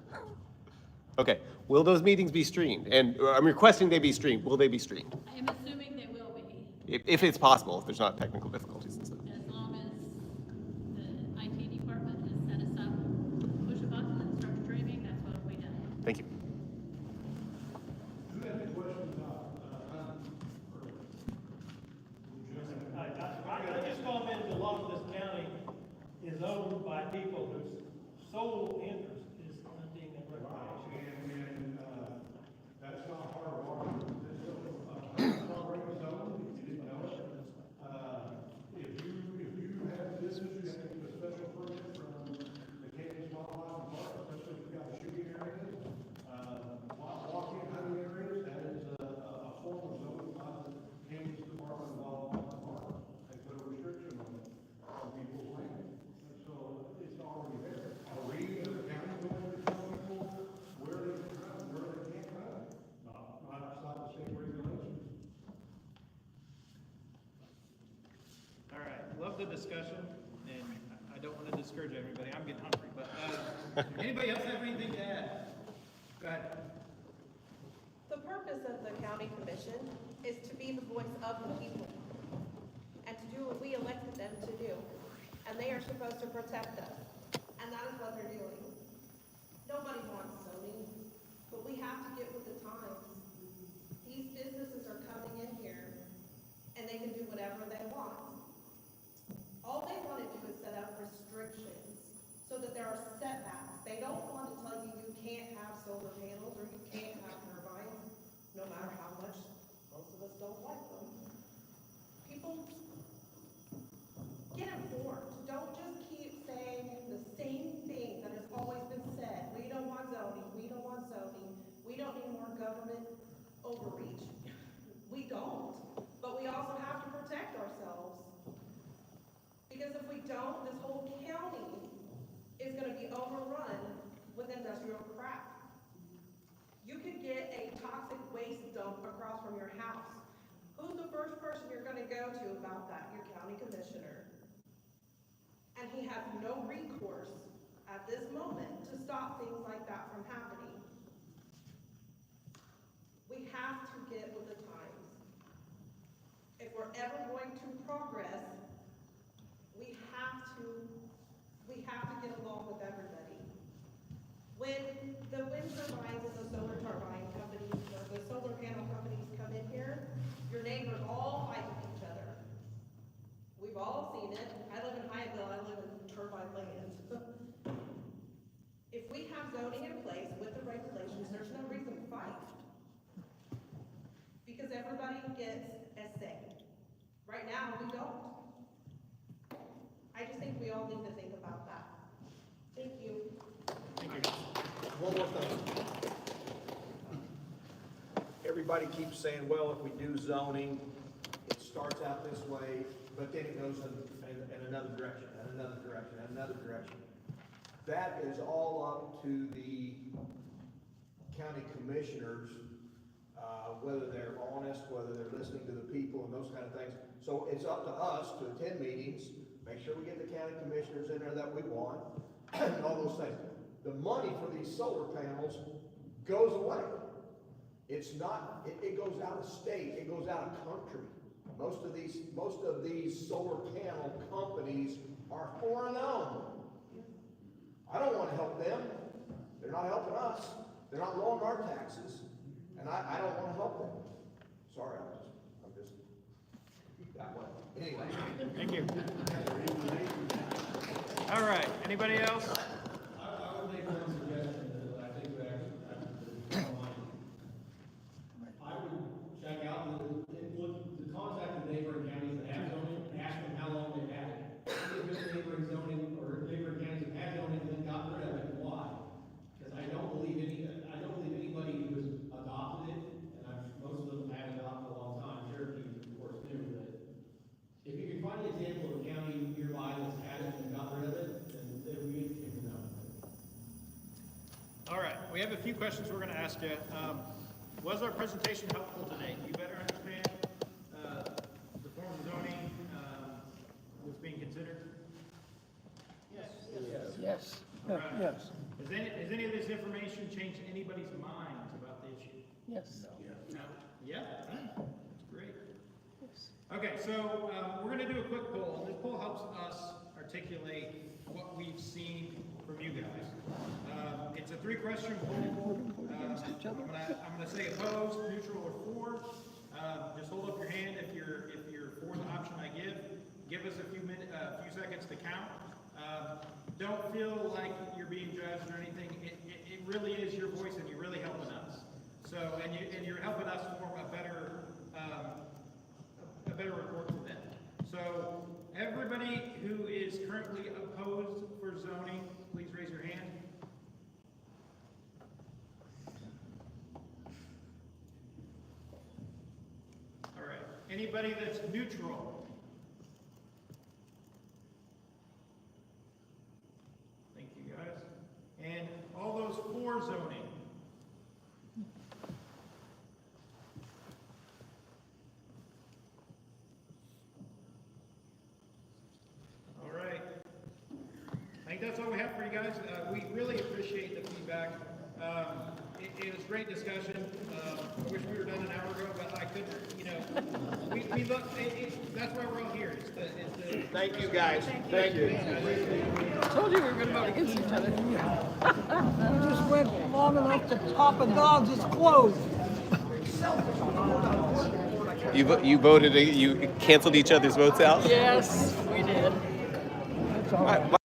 Okay, will those meetings be streamed? And I'm requesting they be streamed, will they be streamed? I'm assuming they will be, If it's possible, if there's not technical difficulties and stuff. as long as the IT department has set us up Thank you. I just commented, a lot of this county is owned by people whose sole interest is hunting and recreation. That's not part of our, it's already zoned, if you didn't know it. If you have business, you have to get a special permit from the Kansas Wildlife Park, especially if you've got shooting areas, walking hunting areas, that is a form of zoning by the Kansas Department of Wildlife Park. They put a restriction on people's land, and so it's already there. Are we, as a county, going to tell people where they can run, where they can't run? Not outside the state regulations. All right, love the discussion, and I don't want to discourage everybody, I'm getting hungry, but, anybody else have anything to add? Go ahead. The purpose of the county commission is to be the voice of the people and to do what we elected them to do. And they are supposed to protect us. And that is what they're doing. Nobody wants zoning, but we have to get with the times. These businesses are coming in here and they can do whatever they want. All they want to do is set up restrictions so that there are setbacks. They don't want to tell you you can't have solar panels or you can't have turbines, no matter how much most of us don't like them. People, get informed. Don't just keep saying the same thing that has always been said. We don't want zoning, we don't want zoning, we don't need more government overreach. We don't, but we also have to protect ourselves. Because if we don't, this whole county is gonna be overrun with industrial crap. You could get a toxic waste dump across from your house. Who's the first person you're gonna go to about that? Your county commissioner. And he has no recourse at this moment to stop things like that from happening. We have to get with the times. If we're ever going to progress, we have to get along with everybody. When the wind turbines and the solar turbine companies, or the solar panel companies come in here, your neighbors all fight with each other. We've all seen it. I live in Hyattville, I live in turbine land. If we have zoning in place with the regulations, there's no reason to fight. Because everybody gets a say. Right now, we don't. I just think we all need to think about that. Thank you. Thank you. One more thing. Everybody keeps saying, well, if we do zoning, it starts out this way, but then it goes in another direction, and another direction, and another direction. That is all up to the county commissioners, whether they're honest, whether they're listening to the people and those kind of things. So it's up to us to attend meetings, make sure we get the county commissioners in there that we want, and all those things. The money for these solar panels goes away. It's not, it goes out of state, it goes out of country. Most of these solar panel companies are foreign owned. I don't want to help them. They're not helping us. They're not lowering our taxes. And I don't want to help them. Sorry, I'm just that way. Anyway. Thank you. All right, anybody else? I would make one suggestion that I think would actually, I would check out the contact the neighboring counties that have zoning, ask them how long they've had it. See if there's neighboring zoning or neighboring counties that have zoning and then got rid of it, and why? Because I don't believe anybody who has adopted it, and most of them have adopted a long time, Cherokee, of course, do, but if you can find an example of a county nearby that's had it and got rid of it, then it would be interesting to know. All right, we have a few questions we're gonna ask you. Was our presentation helpful today? Do you better understand, the form of zoning, that's being considered? Yes. All right. Yes. Has any of this information changed anybody's minds about the issue? Yes. No? Yeah? That's great. Okay, so we're going to do a quick poll. This poll helps us articulate what we've seen from you guys. It's a three-question poll. I'm gonna say opposed, neutral, or for. Just hold up your hand if you're for the option I give. Give us a few seconds to count. Don't feel like you're being judged or anything. It really is your voice, and you're really helping us. So, and you're helping us form a better report to them. So, everybody who is currently opposed for zoning, please raise your hand. All right. Anybody that's neutral? Thank you, guys. And all those for zoning? All right. I think that's all we have for you guys. We really appreciate the feedback. It was great discussion. I wish we were done an hour ago, but I couldn't, we look, that's why we're all here. Thank you, guys. Thank you. I told you we were gonna vote against each other. We just went long enough to top a dog's is closed. You voted, you canceled each other's votes out? Yes, we did. That's all right.